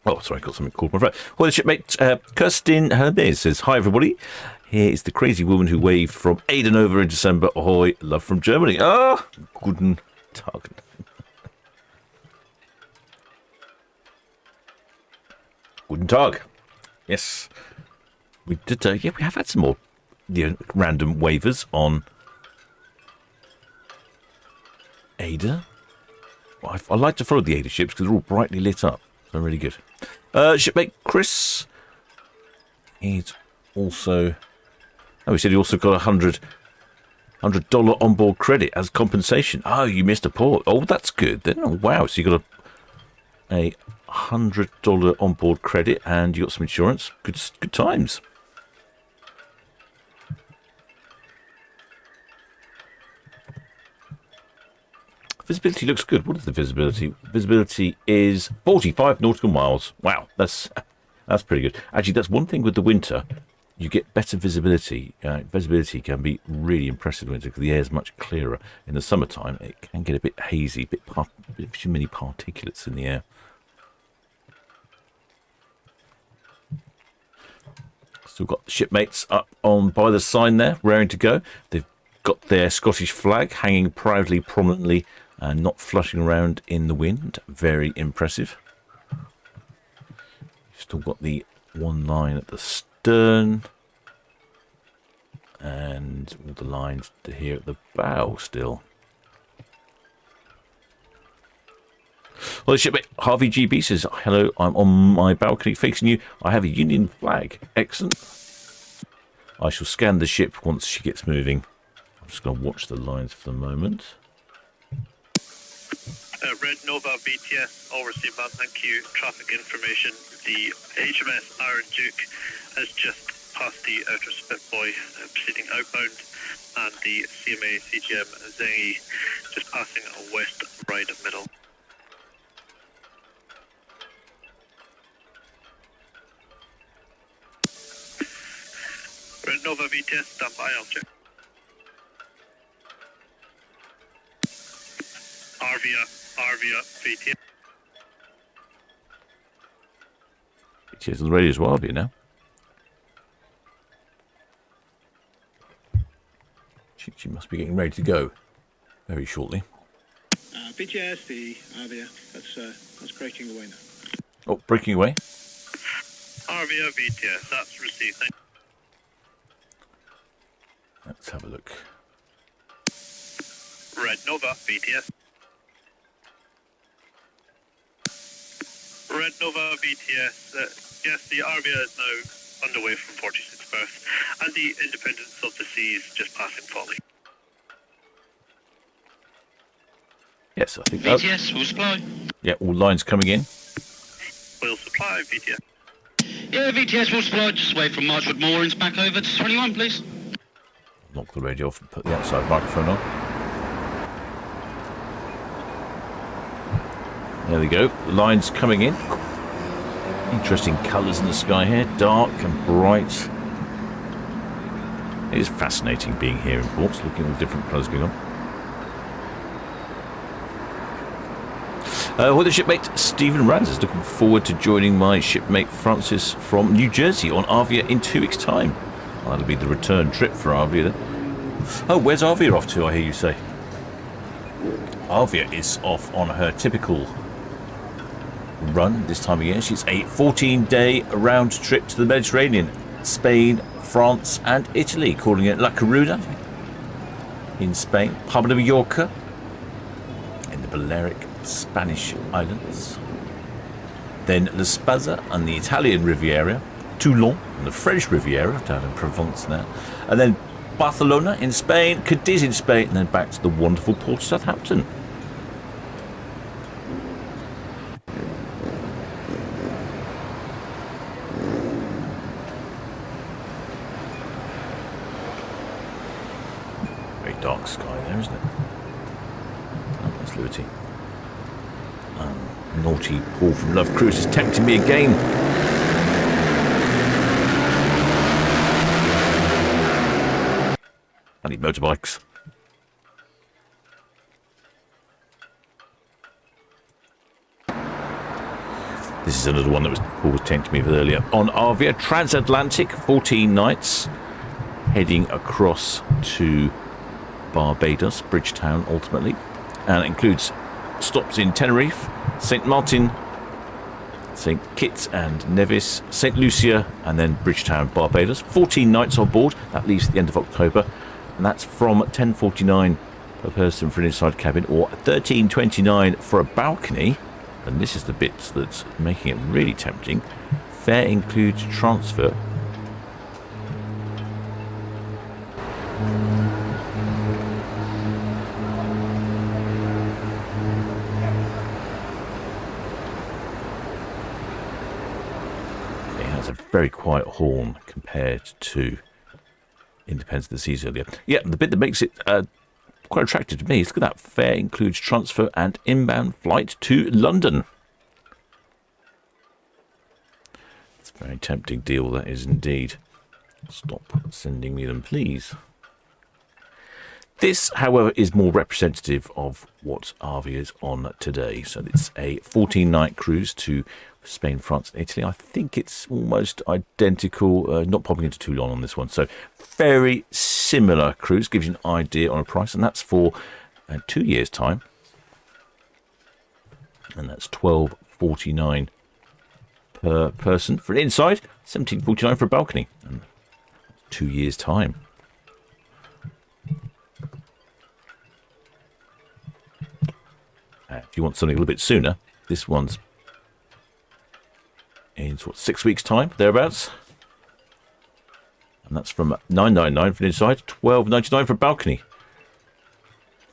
Oh, sorry, I got something called my phone. Well, the shipmate Kirsten Hermes says, hi, everybody. Here is the crazy woman who waved from Aden over in December. Ahoy, love from Germany. Ah, guten Tag. Guten Tag. Yes. We did, yeah, we have had some more random waivers on Ada. Well, I like to follow the Ada ships because they're all brightly lit up. So really good. Shipmate Chris. He's also... Oh, he said he also got $100 onboard credit as compensation. Oh, you missed a port. Oh, that's good then. Oh, wow. So you got a $100 onboard credit and you got some insurance. Good times. Visibility looks good. What is the visibility? Visibility is 45 nautical miles. Wow, that's pretty good. Actually, that's one thing with the winter. You get better visibility. Visibility can be really impressive in winter because the air is much clearer. In the summertime, it can get a bit hazy, a bit too many particulates in the air. Still got the shipmates up on by the sign there, raring to go. They've got their Scottish flag hanging proudly, prominently, and not flushing around in the wind. Very impressive. Still got the one line at the stern. And all the lines to here at the bow still. Well, the shipmate Harvey GB says, hello, I'm on my balcony facing you. I have a Union flag. Excellent. I shall scan the ship once she gets moving. I'm just going to watch the lines for the moment. Red Nova VTS, all received man, thank you. Traffic information. The HMS Iron Duke has just passed the outer Spitboy, proceeding outbound, and the CMA CGM Zengi just passing a west right middle. Red Nova VTS, stand by, I'll check. Arvia VTS. VTS on the radio as well, Arvia now. She must be getting ready to go very shortly. BTS, the Arvia, that's breaking away now. Oh, breaking away. Arvia VTS, that's received. Thank you. Let's have a look. Red Nova VTS. Red Nova VTS, yes, the Arvia is now underway from 46 berth, and the Independence of the Seas just passing Folly. Yes, I think that. VTS, full supply. Yeah, all lines coming in. Will supply VTS. Yeah, VTS, full supply. Just away from Marchwood Moorings back over to 21, please. Knock the radio off and put the outside microphone on. There we go. The lines coming in. Interesting colours in the sky here. Dark and bright. It is fascinating being here in ports, looking at all the different colours going on. With the shipmate Stephen Rans is looking forward to joining my shipmate Francis from New Jersey on Arvia in 2 weeks' time. Well, that'll be the return trip for Arvia then. Oh, where's Arvia off to, I hear you say? Arvia is off on her typical run this time of year. She's a 14-day round trip to the Mediterranean, Spain, France and Italy, calling it La Coruna in Spain, Palma de Mallorca in the Balearic Spanish Islands, then La Spezia and the Italian Riviera, Toulon and the French Riviera down in Provence now, and then Barcelona in Spain, Cadiz in Spain, and then back to the wonderful port of Southampton. Very dark sky there, isn't it? Oh, that's Liberty. Naughty Paul from Love Cruise is tempting me again. I need motorbikes. This is another one that Paul was tempting me with earlier. On Arvia, transatlantic, 14 nights, heading across to Barbados, Bridgetown ultimately, and it includes stops in Tenerife, St. Martin, St. Kitts and Nevis, St. Lucia, and then Bridgetown, Barbados. 14 nights on board. That leaves at the end of October, and that's from $10.49 per person for an inside cabin, or $13.29 for a balcony. And this is the bit that's making it really tempting. Fare includes transfer. A very quiet horn compared to Independence of the Seas earlier. Yeah, the bit that makes it quite attractive to me is look at that. Fare includes transfer and inbound flight to London. It's a very tempting deal, that is indeed. Stop sending me them, please. This, however, is more representative of what Arvia is on today. So it's a 14-night cruise to Spain, France and Italy. I think it's almost identical, not popping into Toulon on this one. So very similar cruise, gives you an idea on a price, and that's for 2 years' time. And that's $12.49 per person for an inside, $17.49 for a balcony, and 2 years' time. If you want something a little bit sooner, This one's in sort of 6 weeks' time, thereabouts. And that's from $9.99 for the inside, $12.99 for a balcony.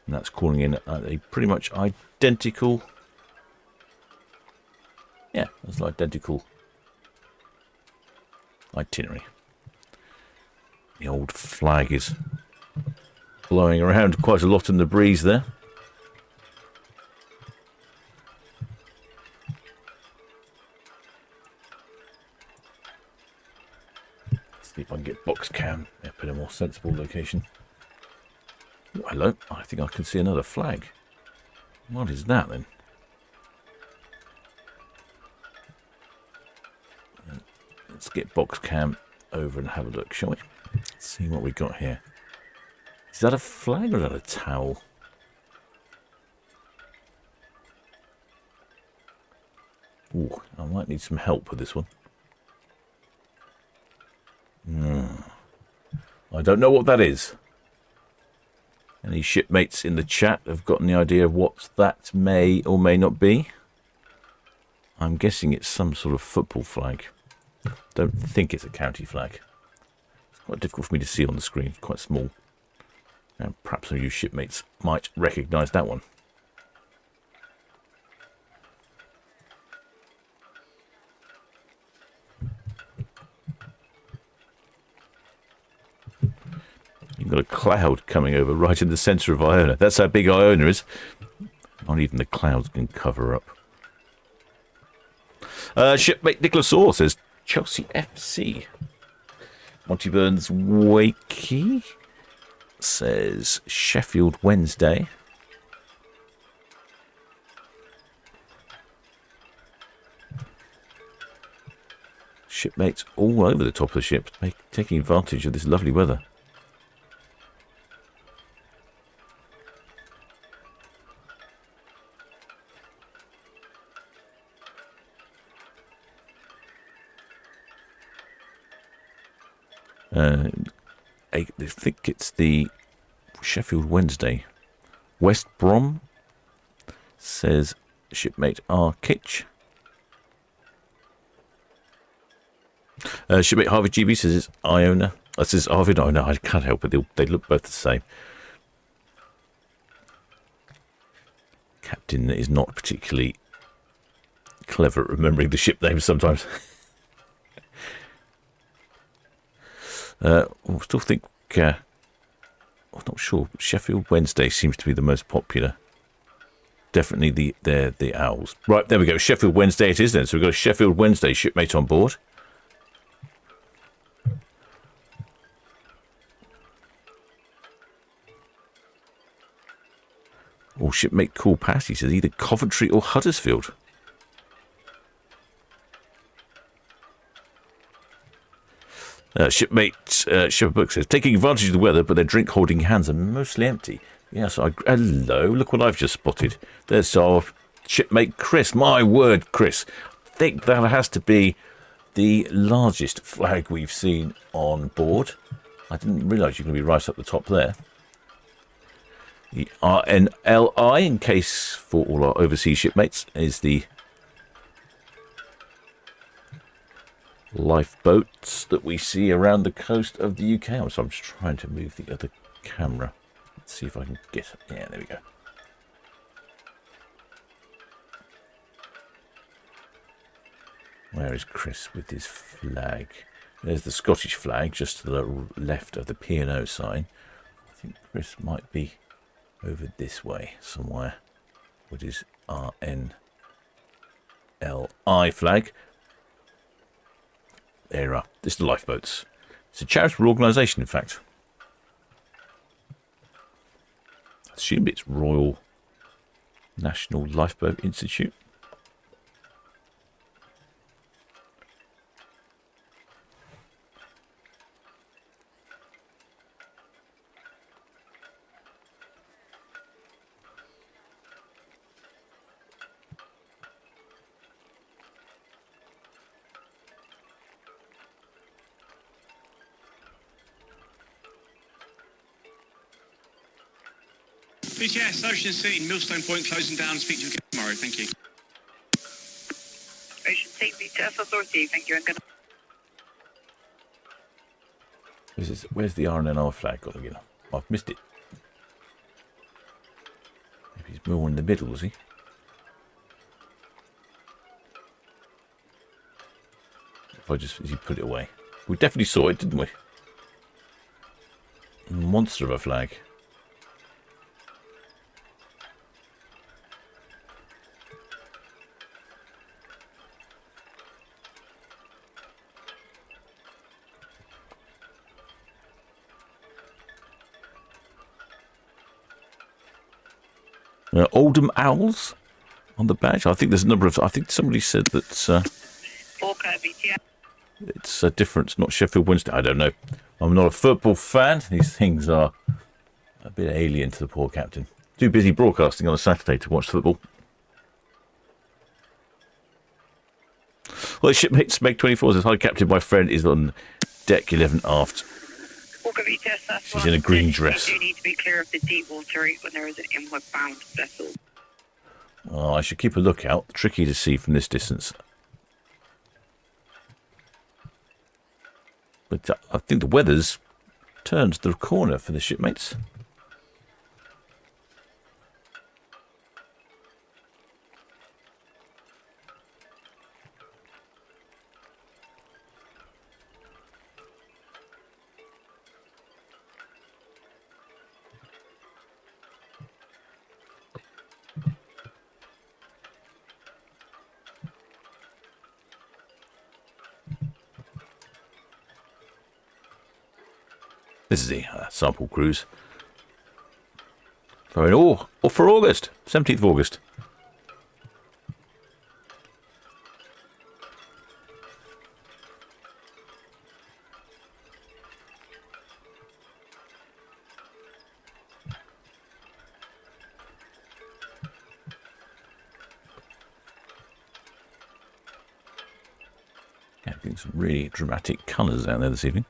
And that's calling in a pretty much identical. Yeah, that's an identical itinerary. The old flag is blowing around quite a lot in the breeze there. See if I can get box cam up in a more sensible location. Oh, hello. I think I can see another flag. What is that then? Let's get box cam over and have a look, shall we? Let's see what we got here. Is that a flag or is that a towel? Ooh, I might need some help with this one. I don't know what that is. Any shipmates in the chat have got any idea of what that may or may not be? I'm guessing it's some sort of football flag. Don't think it's a county flag. It's quite difficult for me to see on the screen. It's quite small. And perhaps some of you shipmates might recognise that one. You've got a cloud coming over right in the centre of Iona. That's how big Iona is. Not even the clouds can cover up. Shipmate Nicholas Orr says Chelsea FC. Monty Burns Wakey says Sheffield Wednesday. Shipmates all over the top of the ship, taking advantage of this lovely weather. I think it's the Sheffield Wednesday. West Brom says shipmate R. Kitch. Shipmate Harvey GB says it's Iona. That says Arvia. Oh, no, I can't help it. They look both the same. Captain is not particularly clever at remembering the ship names sometimes. I still think, I'm not sure, Sheffield Wednesday seems to be the most popular. Definitely the Owls. Right, there we go. Sheffield Wednesday it is then. So we've got a Sheffield Wednesday shipmate on board. Or shipmate Cool Patty says either Coventry or Huddersfield. Shipmate Shepherd Book says, taking advantage of the weather, but their drink holding hands are mostly empty. Yes, hello, look what I've just spotted. There's our shipmate Chris. My word, Chris. I think that has to be the largest flag we've seen on board. I didn't realise you're going to be right up the top there. The RNLI, in case for all our overseas shipmates, is the lifeboats that we see around the coast of the UK. So I'm just trying to move the other camera. Let's see if I can get it. Yeah, there we go. Where is Chris with his flag? There's the Scottish flag just to the left of the P&O sign. I think Chris might be over this way somewhere with his RNLI flag. There are. This is the lifeboats. It's a charitable organisation, in fact. I assume it's Royal National Lifeboat Institute. BTS, Ocean City, Millstone Point closing down. Speak to you again tomorrow. Thank you. VTS, that's RC, thank you, and good. Where's the RNNR flag gone again? I've missed it. Maybe he's more in the middle, is he? If I just, as you put it away. We definitely saw it, didn't we? Monster of a flag. Oldham Owls on the badge. I think there's a number of. I think somebody said that it's a different, not Sheffield Wednesday. I don't know. I'm not a football fan. These things are a bit alien to the poor captain. Too busy broadcasting on a Saturday to watch football. Well, shipmates Meg 24 says, "Hi, Captain. My friend is on deck 11 aft. She's in a green dress." You need to be clear of the deep water route when there is an inward bound vessel. Oh, I should keep a lookout. Tricky to see from this distance. But I think the weather's turned the corner for the shipmates. This is the sample cruise. For August, 17th of August. Yeah, getting some really dramatic colours out there this evening.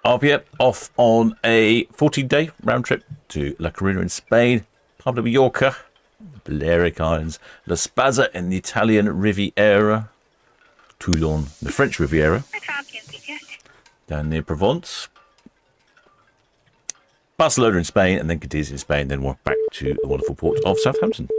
Arvia off on a 14-day round trip to La Coruña in Spain, Pablo Mallorca, Balearic Islands, La Spazza in the Italian Riviera, Toulon, the French Riviera, down near Provence, Barcelona in Spain, and then Cadiz in Spain, then we're back to the wonderful port of Southampton.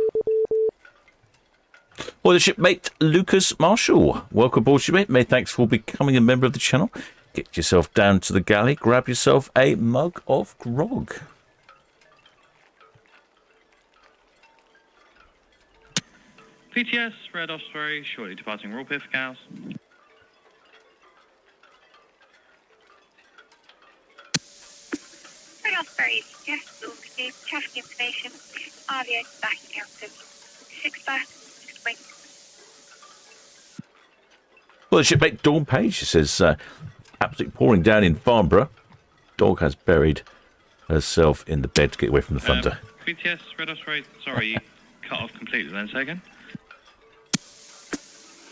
Well, the shipmate Lucas Marshall. Welcome aboard, shipmate. Many thanks for becoming a member of the channel. Get yourself down to the galley, grab yourself a mug of grog. PTS, Red Osprey, shortly departing Royal Pier for Cows. Red Osprey, yes, we'll receive traffic information. Arvia backing out of 6 back, 6 wing. Well, the shipmate Dawn Page says, absolutely pouring down in Farnborough. Dog has buried herself in the bed to get away from the thunder. PTS, Red Osprey, sorry, you cut off completely then, say again.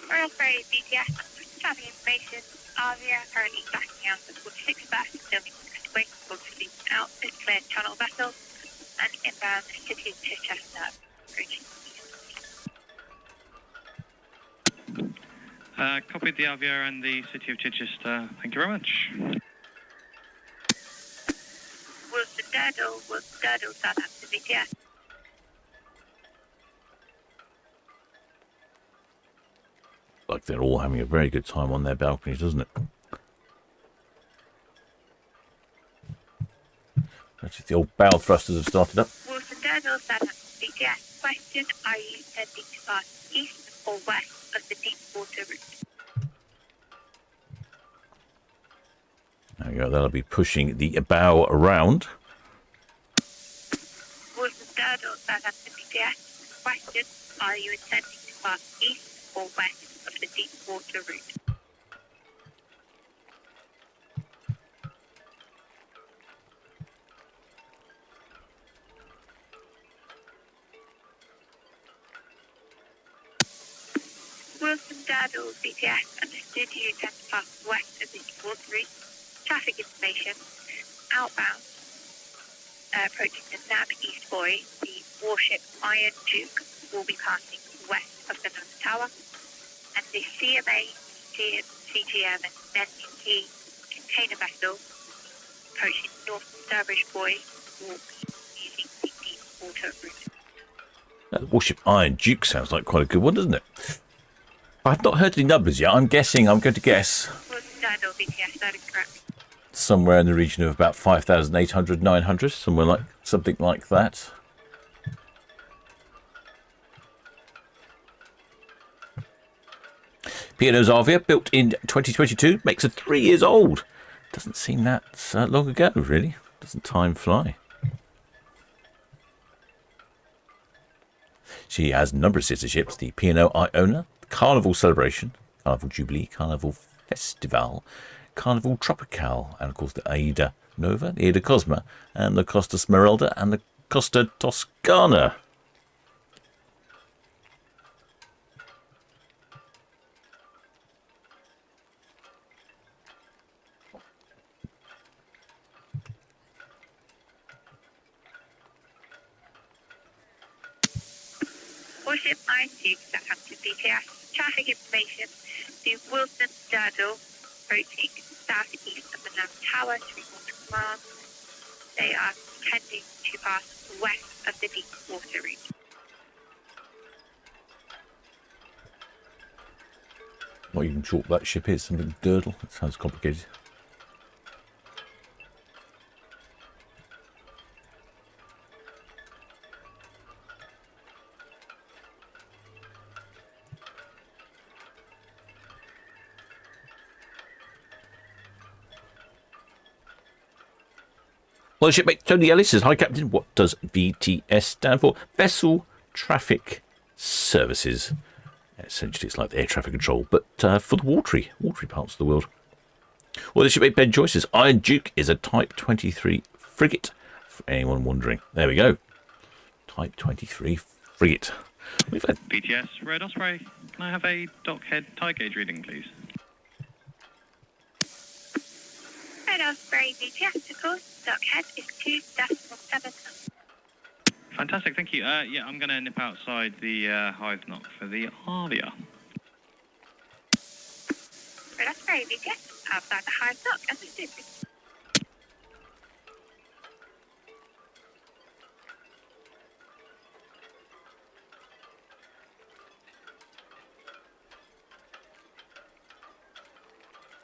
Red Osprey, BTS, traffic information. Arvia currently backing out of 46 back, filming 6 wing, obviously out, declared channel vessel, and inbound city of Chichester, approaching. Copied the Arvia and the City of Chichester. Thank you very much. Was Durdle, Southampton, VTS. Like they're all having a very good time on their balconies, doesn't it? Actually, the old bow thrusters have started up. Wilson Durdle, Southampton, VTS. Question, are you intending to pass east or west of the deep water route? There we go, that'll be pushing the bow around. Wilson Durdle, Southampton, VTS. Question, are you intending to pass east or west of the deep water route? Sturdle BTS, understood you intend to pass west of the water route. Traffic information, outbound, approaching the NAB East Buoy, the warship Iron Duke will be passing west of the North Tower, and the CMA CGM and Town Quay container vessel approaching North Sturbridge Buoy will be using the deep water route. That warship Iron Duke sounds like quite a good one, doesn't it? I've not heard any numbers yet. I'm going to guess Sturdle BTS, that is correct. somewhere in the region of about 5,800, 900, something like that. P&O's Arvia, built in 2022, makes her 3 years old. Doesn't seem that long ago, really. Doesn't time fly? She has a number of sister ships: the P&O Iona, the Carnival Celebration, Carnival Jubilee, Carnival Festival, Carnival Tropical, and of course the Aida Nova, the Aida Cosma, and the Costa Smeralda, and the Costa Toscana. Warship Iron Duke, Southampton BTS. Traffic information, the Wilson Sturdle approaching southeast of the North Tower to report to command. They are intending to pass west of the deep water route. Not even sure what that ship is. Something Durdle. That sounds complicated. Well, shipmate Tony Ellis says, "Hi, Captain. What does VTS stand for? Vessel Traffic Services. Essentially, it's like the air traffic control, but for the watery parts of the world." Well, the shipmate Ben Joyce says, "Iron Duke is a Type 23 frigate, for anyone wondering." There we go. Type 23 frigate. We've had BTS, Red Osprey. Can I have a dockhead tide gauge reading, please? Red Osprey BTS, of course. Dockhead is 2.7. Fantastic, thank you. Yeah, I'm going to nip outside the hive knock for the Arvia. Red Osprey BTS, outside the hive dock, understood.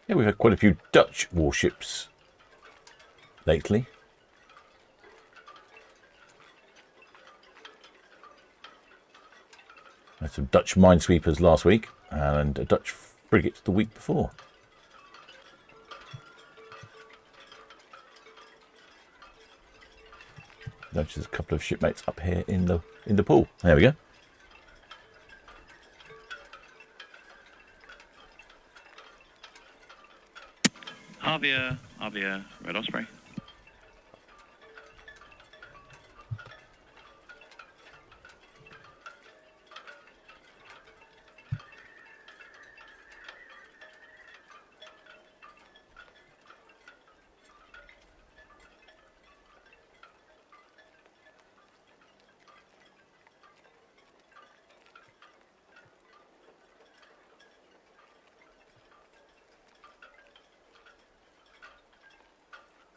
Yeah, we've had quite a few Dutch warships lately. Had some Dutch minesweepers last week and a Dutch frigate the week before. Notice a couple of shipmates up here in the pool. There we go. Arvia, Red Osprey.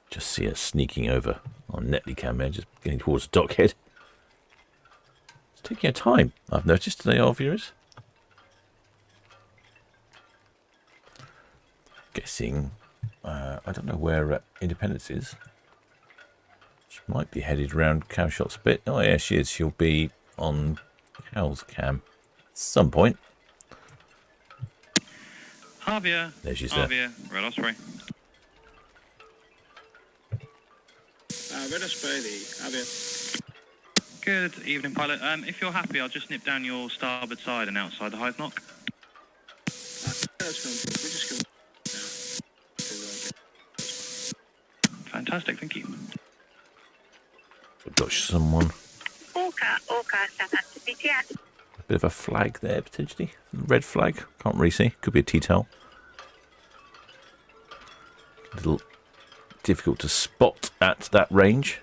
Just see us sneaking over on Netley cam there, just getting towards the dockhead. It's taking a time, I've noticed today, our viewers. Guessing, I don't know where Independence is. She might be headed around Cowshot's bit. Oh yeah, she is. She'll be on Cow's cam at some point. Arvia, There she's there. Arvia, Red Osprey. Red Osprey, the Arvia. Good evening, pilot. If you're happy, I'll just nip down your starboard side and outside the hive knock. That's fine. We're just going Fantastic, thank you. Dutch someone. Orca, Southampton BTS. Bit of a flag there, potentially. Red flag. Can't really see. Could be a T-tail. A little difficult to spot at that range.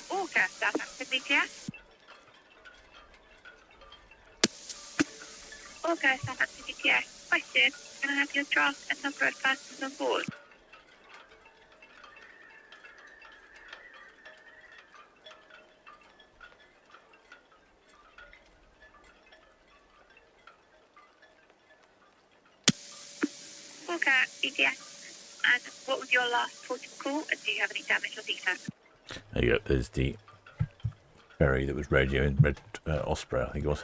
Orca, Southampton BTS. Orca, Southampton BTS. Question, can I have your draft and number of passengers on board? Orca, BTS. And what was your last port of call, and do you have any damage or defect? There you go. There's the ferry that was radioing. Red Osprey, I think it was.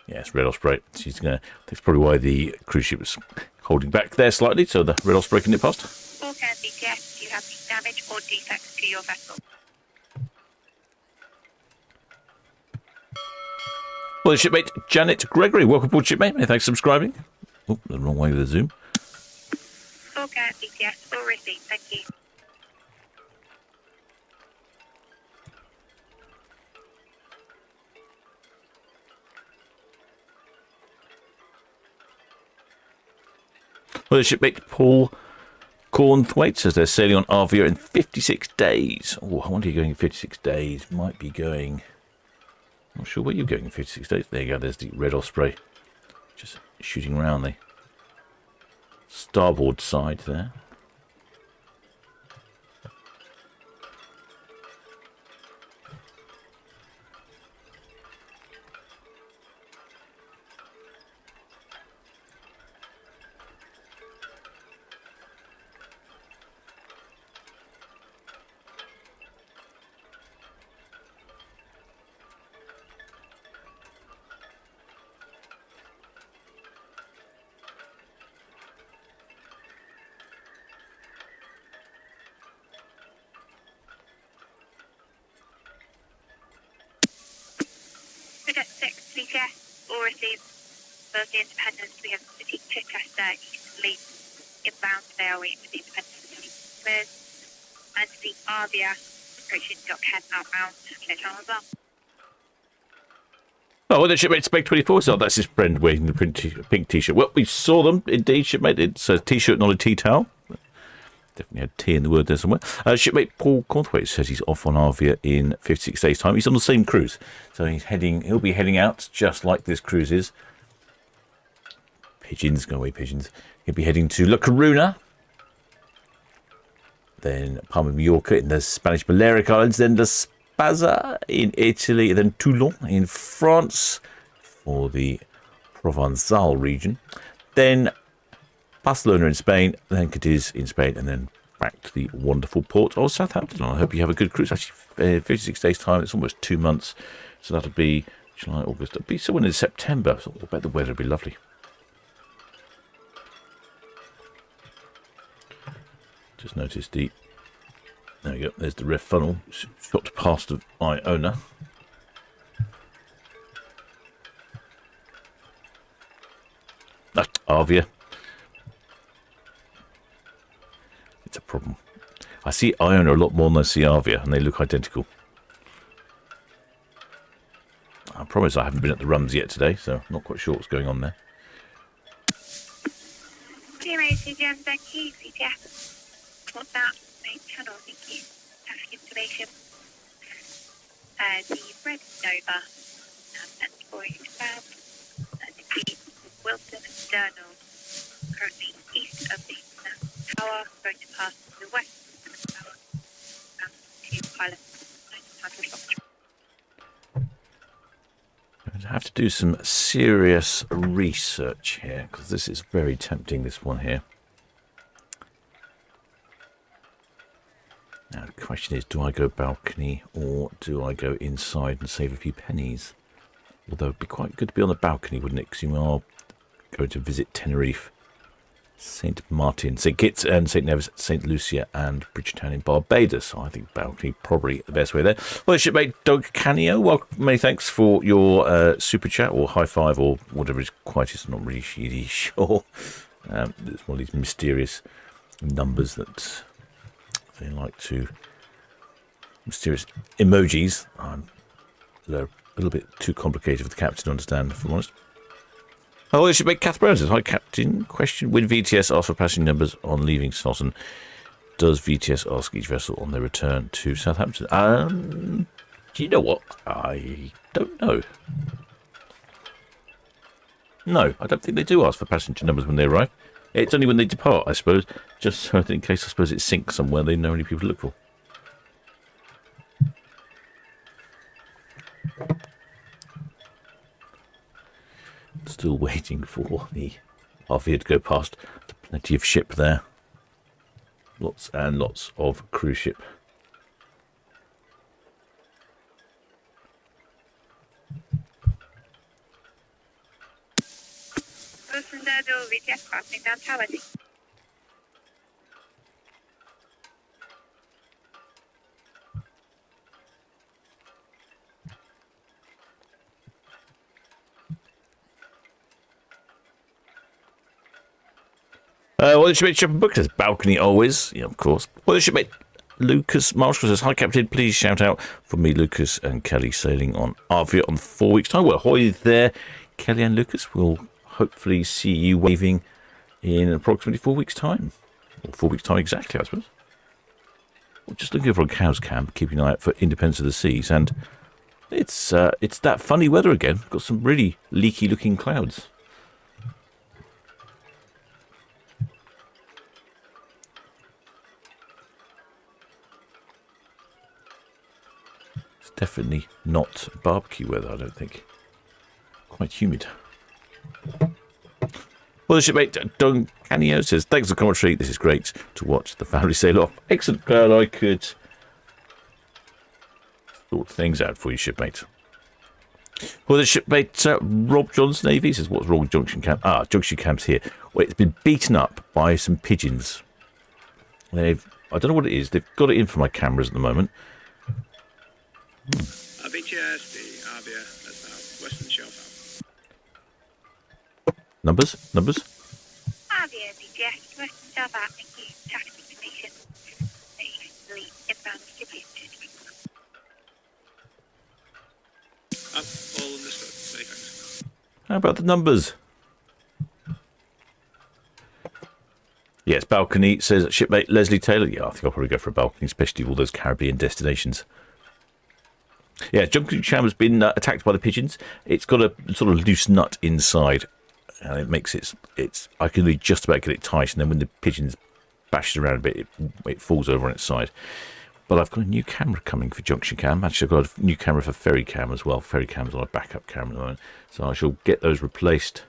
Yes, Red Osprey. She's gonna. That's probably why the cruise ship was holding back there slightly, so the Red Osprey can nip past. Orca, BTS, do you have any damage or defects to your vessel? Well, the shipmate Janet Gregory. Welcome aboard, shipmate. Many thanks for subscribing. Oh, the wrong way with the zoom. Orca, BTS, all received, thank you. Well, the shipmate Paul Cornthwaite says they're sailing on Arvia in 56 days. Oh, I wonder you're going in 56 days. Might be going... Not sure where you're going in 56 days. There you go. There's the Red Osprey. Just shooting around the starboard side there. Frigate 6, BTS, all received. Both the Independence, we have City Chichester, East Leeds, inbound today, are waiting for the Independence cleared. And the Arvia, approaching Dockhead outbound, clear channel as well. Oh, well, the shipmate Spec 24. So that's his friend wearing the pink T-shirt. Well, we saw them indeed, shipmate. It's a T-shirt, not a tea-towel. Definitely had tea in the word there somewhere. Shipmate Paul Cornthwaite says he's off on Arvia in 56 days' time. He's on the same cruise, so he'll be heading out just like this cruise is. Pigeons, go away, pigeons. He'll be heading to La Coruna, then Palma de Mallorca in the Spanish Balearic Islands, then La Spazza in Italy, then Toulon in France for the Provençal region, then Barcelona in Spain, then Cadiz in Spain, and then back to the wonderful port of Southampton. I hope you have a good cruise. Actually, 56 days' time, it's almost 2 months, so that'll be July, August. It'll be somewhere in September, so I bet the weather will be lovely. Just noticed the... There we go, there's the ref funnel. Shot past of Iona. That's Arvia. It's a problem. I see Iona a lot more than I see Arvia, and they look identical. I promise I haven't been at the rums yet today, so I'm not quite sure what's going on there. GMA, CGM, thank you, CTF. What's that? Main channel, thank you. Traffic information. The Red Nova, and for expand. The Wilson Sternal, currently east of the tower, going to pass to the west of the tower, to pilot 900 knots. I have to do some serious research here, because this is very tempting, this one here. Now the question is, do I go balcony or do I go inside and save a few pennies? Although it'd be quite good to be on the balcony, wouldn't it? Because you are going to visit Tenerife, St. Martin, St. Kitts and St. Nevis, St. Lucia and Bridgetown in Barbados. So I think balcony probably the best way there. Well, shipmate Doug Canio, well, many thanks for your super chat or high five or whatever is quite. It's not really sure. It's one of these mysterious numbers that they like to... Mysterious emojis. They're a little bit too complicated for the captain to understand, if I'm honest. Oh, it should make Kath Brown says, hi, Captain. Question, when VTS asks for passenger numbers on leaving Southampton, does VTS ask each vessel on their return to Southampton? Do you know what? I don't know. No, I don't think they do ask for passenger numbers when they arrive. It's only when they depart, I suppose. Just so in case, I suppose, it sinks somewhere, they know any people to look for. Still waiting for the Arvia to go past. Plenty of ship there. Lots and lots of cruise ship. VTS crossing down Tower. Well, the shipmate Shepard Book says balcony always. Yeah, of course. Well, the shipmate Lucas Marshall says, hi, Captain. Please shout out for me, Lucas and Kelly sailing on Arvia on 4 weeks' time. Well, ahoy there, Kelly and Lucas. We'll hopefully see you waving in approximately 4 weeks' time. Or 4 weeks' time exactly, I suppose. We're just looking for a cow's camp, keeping an eye out for Independence of the Seas. And it's that funny weather again. Got some really leaky-looking clouds. Definitely not barbecue weather, I don't think. Quite humid. Well, the shipmate Don Canio says, thanks for the commentary. This is great to watch the family sail off. Excellent, girl. I could sort things out for you, shipmate. Well, the shipmate Rob Johnson Navy says, what's wrong with Junction Camp? Junction Camp's here. Well, it's been beaten up by some pigeons. I don't know what it is. They've got it in for my cameras at the moment. BTS, the Arvia, that's Western Shelf. Numbers? Arvia, BTS, Western Shelf out, thank you. Traffic information. The inbound city. All understood. Many thanks. How about the numbers? Yes, balcony, says shipmate Leslie Taylor. Yeah, I think I'll probably go for a balcony, especially all those Caribbean destinations. Yeah, Junction Cham has been attacked by the pigeons. It's got a sort of loose nut inside, and it makes it's. I can really just about get it tight, and then when the pigeons bash it around a bit, it falls over on its side. But I've got a new camera coming for Junction Cam. Actually, I've got a new camera for Ferry Cam as well. Ferry Cam's on a backup camera at the moment, so I shall get those replaced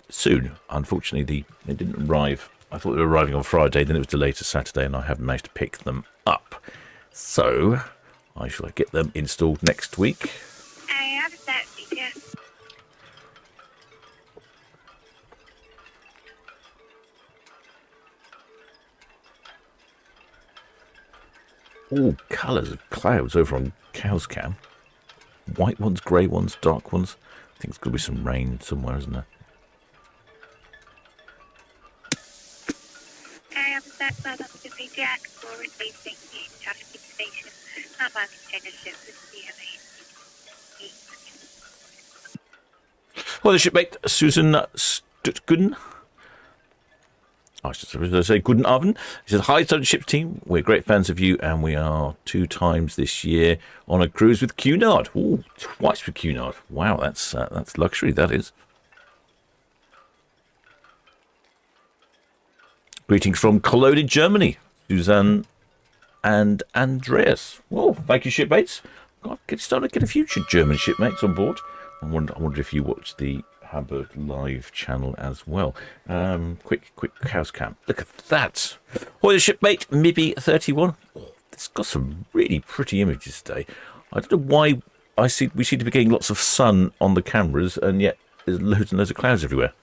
soon. Unfortunately, they didn't arrive. I thought they were arriving on Friday, then it was delayed to Saturday, and I haven't managed to pick them up. So I shall get them installed next week. I understand, yeah. All colours of clouds over on Cow's Cam. White ones, grey ones, dark ones. I think there's got to be some rain somewhere, isn't there? I understand, Southampton BTS for releasing the traffic information. Not my container ship with Well, the shipmate Susan Stutgun. I should say Guten Abend. He says, hi, Solent Ships team. We're great fans of you, and we are 2 times this year on a cruise with Cunard. Ooh, twice with Cunard. Wow, that's luxury, that is. Greetings from Cologne in Germany. Suzanne and Andreas. Well, thank you, shipmates. Starting to get a few German shipmates on board. I wonder if you watch the Hamburg live channel as well. Quick house cam. Look at that. Well, the shipmate Mibby 31. Oh, it's got some really pretty images today. I don't know why we seem to be getting lots of sun on the cameras, and yet there's loads and loads of clouds everywhere.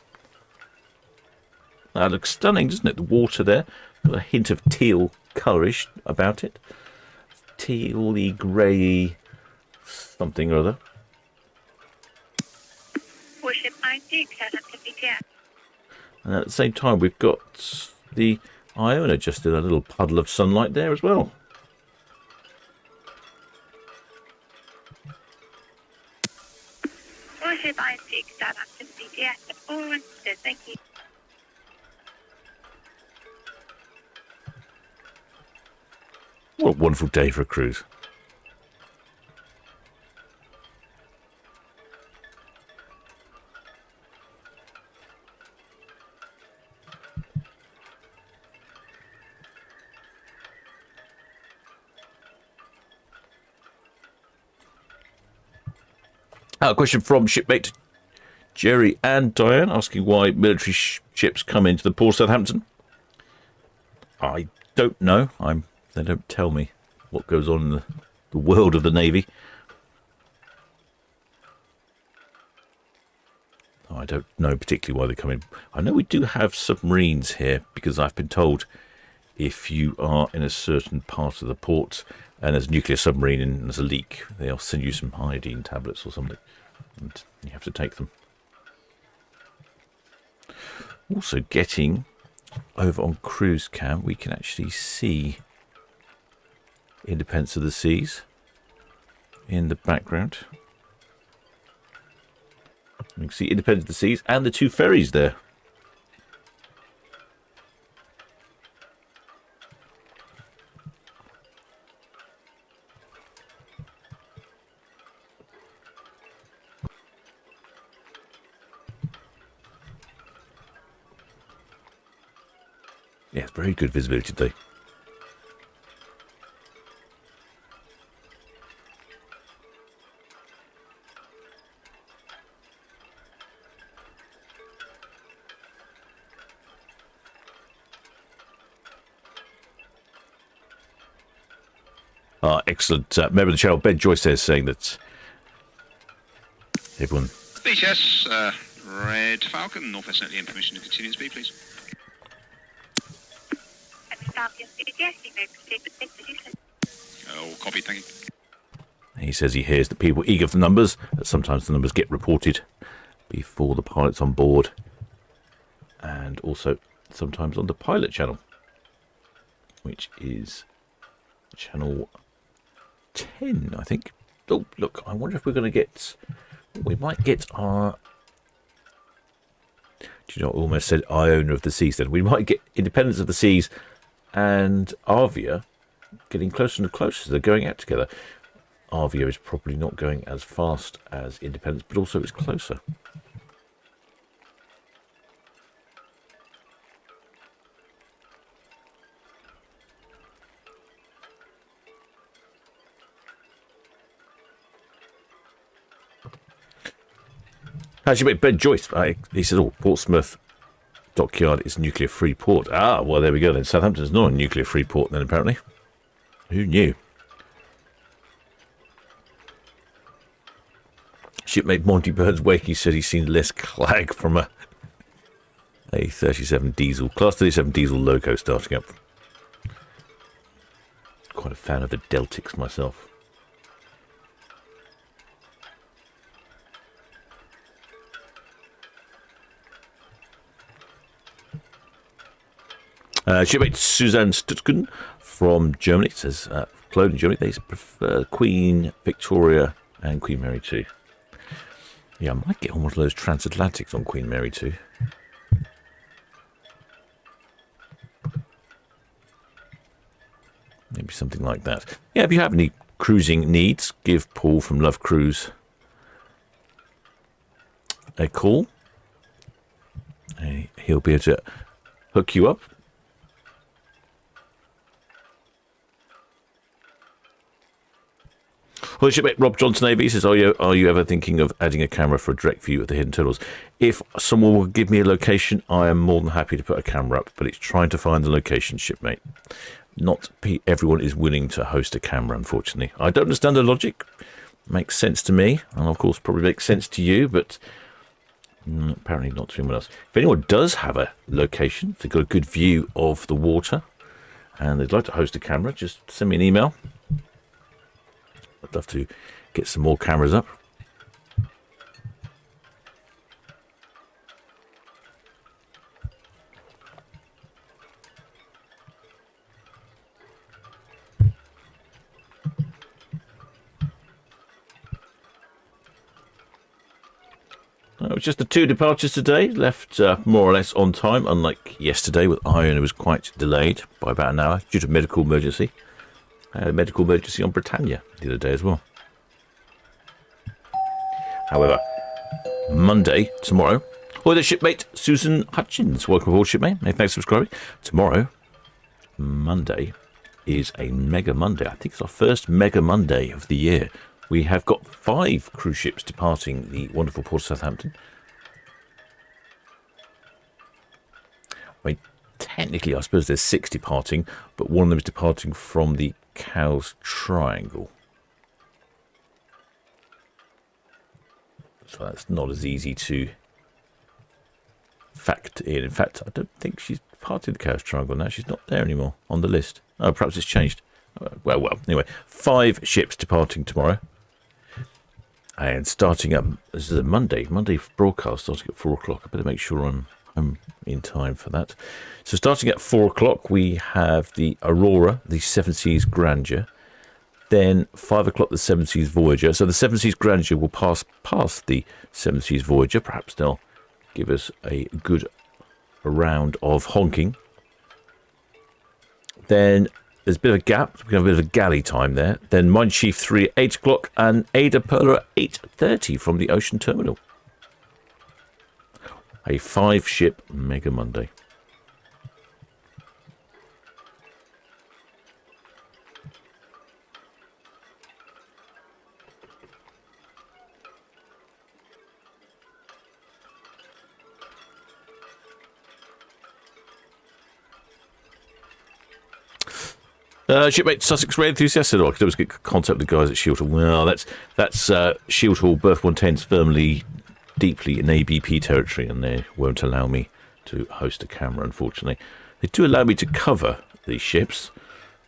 That looks stunning, doesn't it? The water there, got a hint of teal colourish about it. Tealy, grey, something or other. Worship, I do Southampton BTS. And at the same time, we've got the Iona just in a little puddle of sunlight there as well. Warship INC Southampton BTS at 4 thank you. What a wonderful day for a cruise. A question from shipmate Jerry and Diane asking why military ships come into the port of Southampton. I don't know. They don't tell me what goes on in the world of the Navy. I don't know particularly why they come in. I know we do have submarines here because I've been told if you are in a certain part of the port and there's a nuclear submarine and there's a leak, they'll send you some iodine tablets or something, and you have to take them. Also getting over on cruise cam, we can actually see Independence of the Seas in the background. You can see Independence of the Seas and the two ferries there. Yeah, it's very good visibility today. Excellent. Member of the channel, Ben Joyce says, saying that everyone... BTS, Red Falcon, Northwest Netly, and permission to continue to speak, please. Oh, copy, thank you. He says he hears that people are eager for numbers, that sometimes the numbers get reported before the pilot's on board, and also sometimes on the pilot channel, which is channel 10, I think. Oh, look, I wonder if we're going to get... We might get our... Do you know, I almost said Iona of the Seas then. We might get Independence of the Seas and Arvia getting closer and closer. They're going out together. Arvia is probably not going as fast as Independence, but also it's closer. Actually, Ben Joyce, he says, oh, Portsmouth Dockyard is nuclear-free port. Ah, well, there we go then. Southampton's not a nuclear-free port then, apparently. Who knew? Shipmate Monty Bird's Wakey said he's seen less clag from a 37 diesel, Class 37 diesel loco starting up. Quite a fan of the Deltics myself. Shipmate Suzanne Stutzken from Germany says, Claude in Germany, they prefer Queen Victoria and Queen Mary 2. Yeah, I might get on one of those transatlantics on Queen Mary 2. Maybe something like that. Yeah, if you have any cruising needs, give Paul from Love Cruise a call. He'll be able to hook you up. Well, shipmate Rob Johnson AV says, are you ever thinking of adding a camera for a direct view of the hidden tunnels? If someone will give me a location, I am more than happy to put a camera up, but it's trying to find the location, shipmate. Not everyone is willing to host a camera, unfortunately. I don't understand the logic. Makes sense to me, and of course probably makes sense to you, but apparently not to anyone else. If anyone does have a location, if they've got a good view of the water, and they'd like to host a camera, just send me an email. I'd love to get some more cameras up. It was just the 2 departures today, left more or less on time, unlike yesterday with Iron, who was quite delayed by about an hour due to medical emergency. A medical emergency on Britannia the other day as well. However, Monday, tomorrow, the shipmate Susan Hutchins. Welcome aboard, shipmate. Hey, thanks for subscribing. Tomorrow, Monday, is a Mega Monday. I think it's our first Mega Monday of the year. We have got 5 cruise ships departing the wonderful port of Southampton. I mean, technically, I suppose there's 6 departing, but one of them is departing from the Cowes Triangle. So that's not as easy to factor in. In fact, I don't think she's part of the Cowes Triangle now. She's not there anymore on the list. Oh, perhaps it's changed. Well. Anyway, 5 ships departing tomorrow. And starting up, this is a Monday broadcast starting at 4 o'clock. I better make sure I'm in time for that. So starting at 4 o'clock, we have the Aurora, the Seven Seas Grandeur. Then 5 o'clock, the Seven Seas Voyager. So the Seven Seas Grandeur will pass past the Seven Seas Voyager. Perhaps they'll give us a good round of honking. Then there's a bit of a gap. We have a bit of a galley time there. Then Mine Chief 3 at 8 o'clock and Ada Perla at 8:30 from the Ocean Terminal. A 5-ship Mega Monday. Shipmate Sussex Ray Enthusiast said, I could always get contact with the guys at Shield Hall. Well, that's Shield Hall, Berth 110's firmly, deeply in ABP territory, and they won't allow me to host a camera, unfortunately. They do allow me to cover these ships.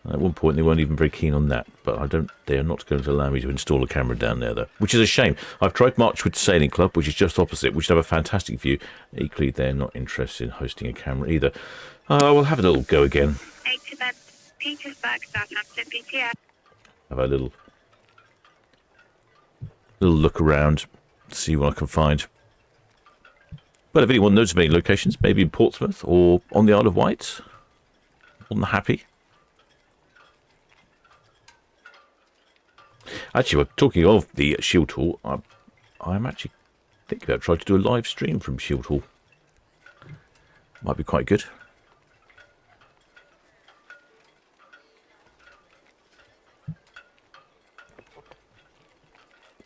At one point, they weren't even very keen on that, but they are not going to allow me to install a camera down there, though, which is a shame. I've tried Marchwood Sailing Club, which is just opposite, which have a fantastic view. Equally, they're not interested in hosting a camera either. We'll have a little go again. 8 to bed, Petersburg, Southampton, BTS. Have a little look around, see what I can find. But if anyone knows of any locations, maybe in Portsmouth or on the Isle of Wight, more than happy. Actually, well, talking of the Shield Hall, I'm actually thinking about trying to do a live stream from Shield Hall. Might be quite good.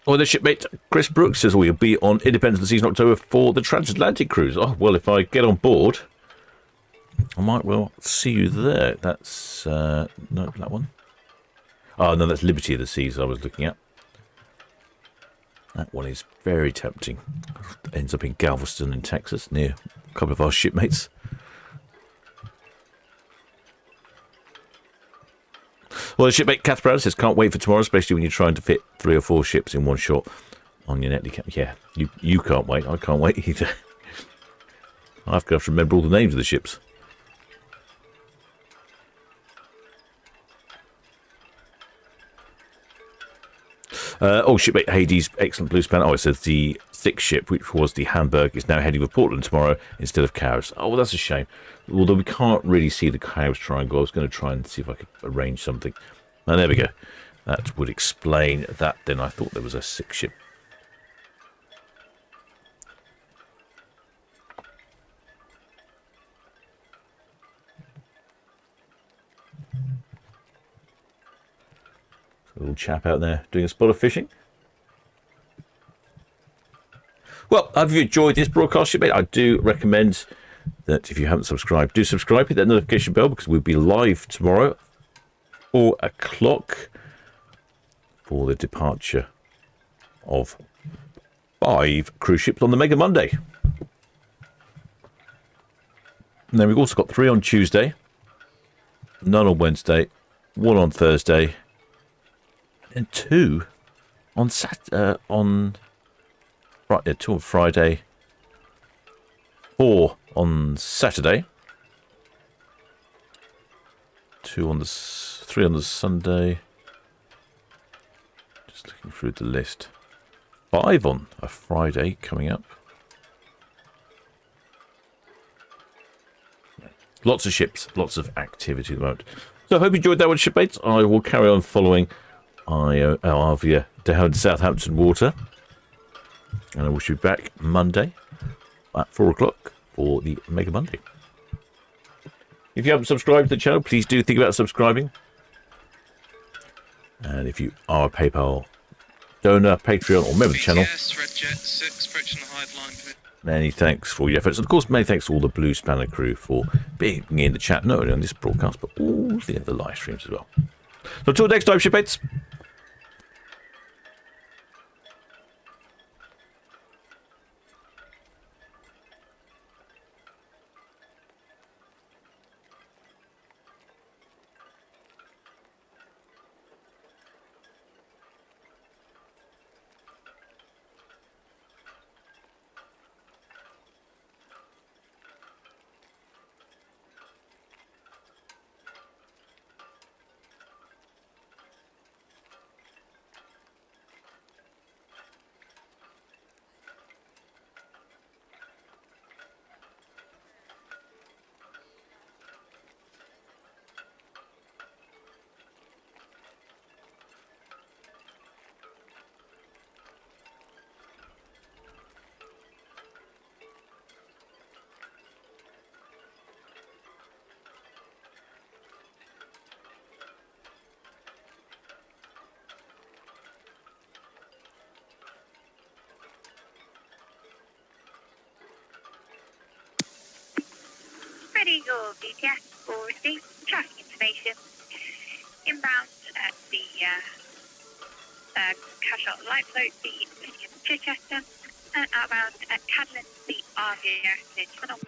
Well, the shipmate Chris Brooks says we'll be on Independence of the Seas in October for the transatlantic cruise. Oh, well, if I get on board, I might well see you there. That's, no, that one. Oh, no, that's Liberty of the Seas I was looking at. That one is very tempting. Ends up in Galveston in Texas, near a couple of our shipmates. Well, the shipmate Kath Brown says, can't wait for tomorrow, especially when you're trying to fit 3 or 4 ships in one shot on your net. Yeah, you can't wait. I can't wait either. I've got to remember all the names of the ships. Shipmate Hades, excellent blue span. Oh, it says the 6th ship, which was the Hamburg, is now heading for Portland tomorrow instead of Cowes. Oh, well, that's a shame. Although we can't really see the Cowes Triangle, I was going to try and see if I could arrange something. And there we go. That would explain that. Then I thought there was a 6th ship. A little chap out there doing a spot of fishing. Well, have you enjoyed this broadcast, shipmate? I do recommend that if you haven't subscribed, do subscribe, hit that notification bell, because we'll be live tomorrow, 4 o'clock, for the departure of 5 cruise ships on the Mega Monday. And then we've also got 3 on Tuesday, none on Wednesday, 1 on Thursday, and 2 on 2 on Friday, 4 on Saturday, 3 on the Sunday. Just looking through the list. 5 on a Friday coming up. Lots of ships, lots of activity at the moment. So I hope you enjoyed that one, shipmates. I will carry on following Arvia down Southampton water. And I will be back Monday at 4 o'clock for the Mega Monday. If you haven't subscribed to the channel, please do think about subscribing. And if you are a PayPal donor, Patreon, or member of the channel, Red Jet 6, approaching the Hive line. many thanks for your efforts. And of course, many thanks to all the Blue Spanner crew for being in the chat, not only on this broadcast, but all the other live streams as well. So until next time, shipmates. Ready your BTS for receipt traffic information. Inbound at the Cashot Light Float, the busiest Chichester, and outbound at Cadland, the Arvia Tunnel.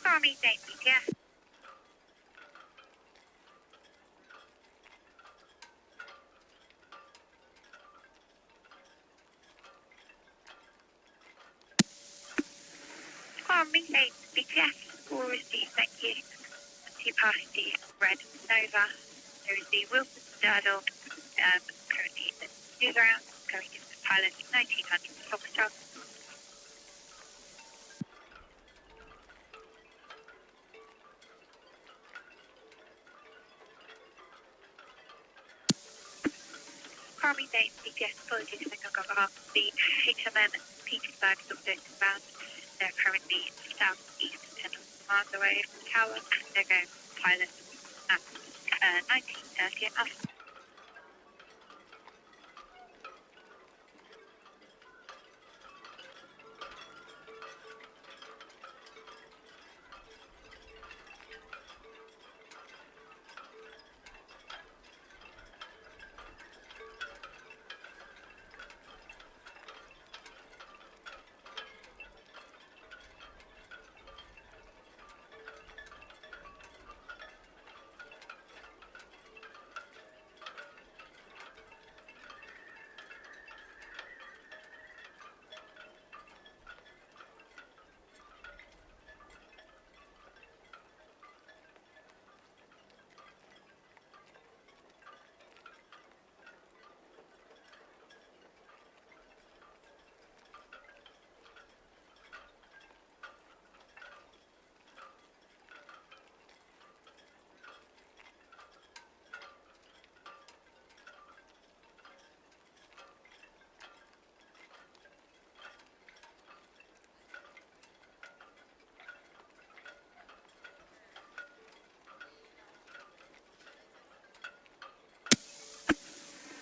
Army Date BTS. Army Date BTS will receive, thank you. To pass the Red Nova. There is the Wilson Sturdle, currently at news round, going to the pilot 1900 Foxtrot. Army Date BTS, apologies, I think I got off. The HMN Petersburg subject inbound. They're currently southeast 10 miles away from the tower. They're going pilot at 1930 and off.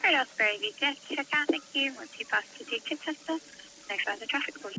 Osprey VTS, check out, thank you. Once you pass the Chichester, no further traffic for you.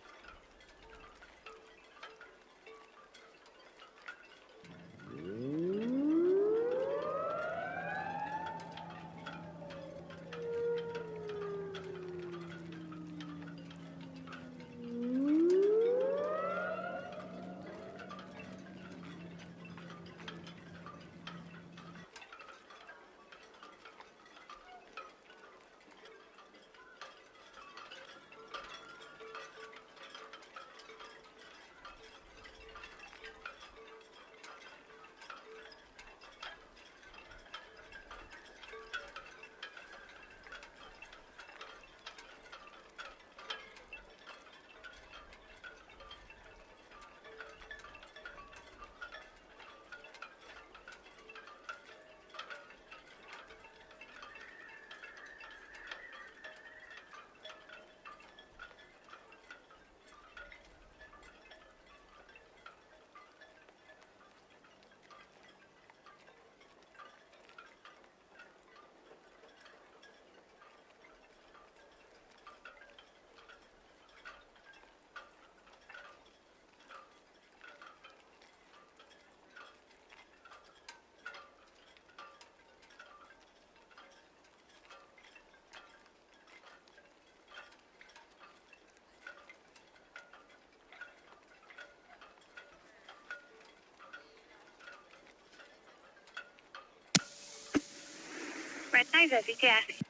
Red Nova, VTS.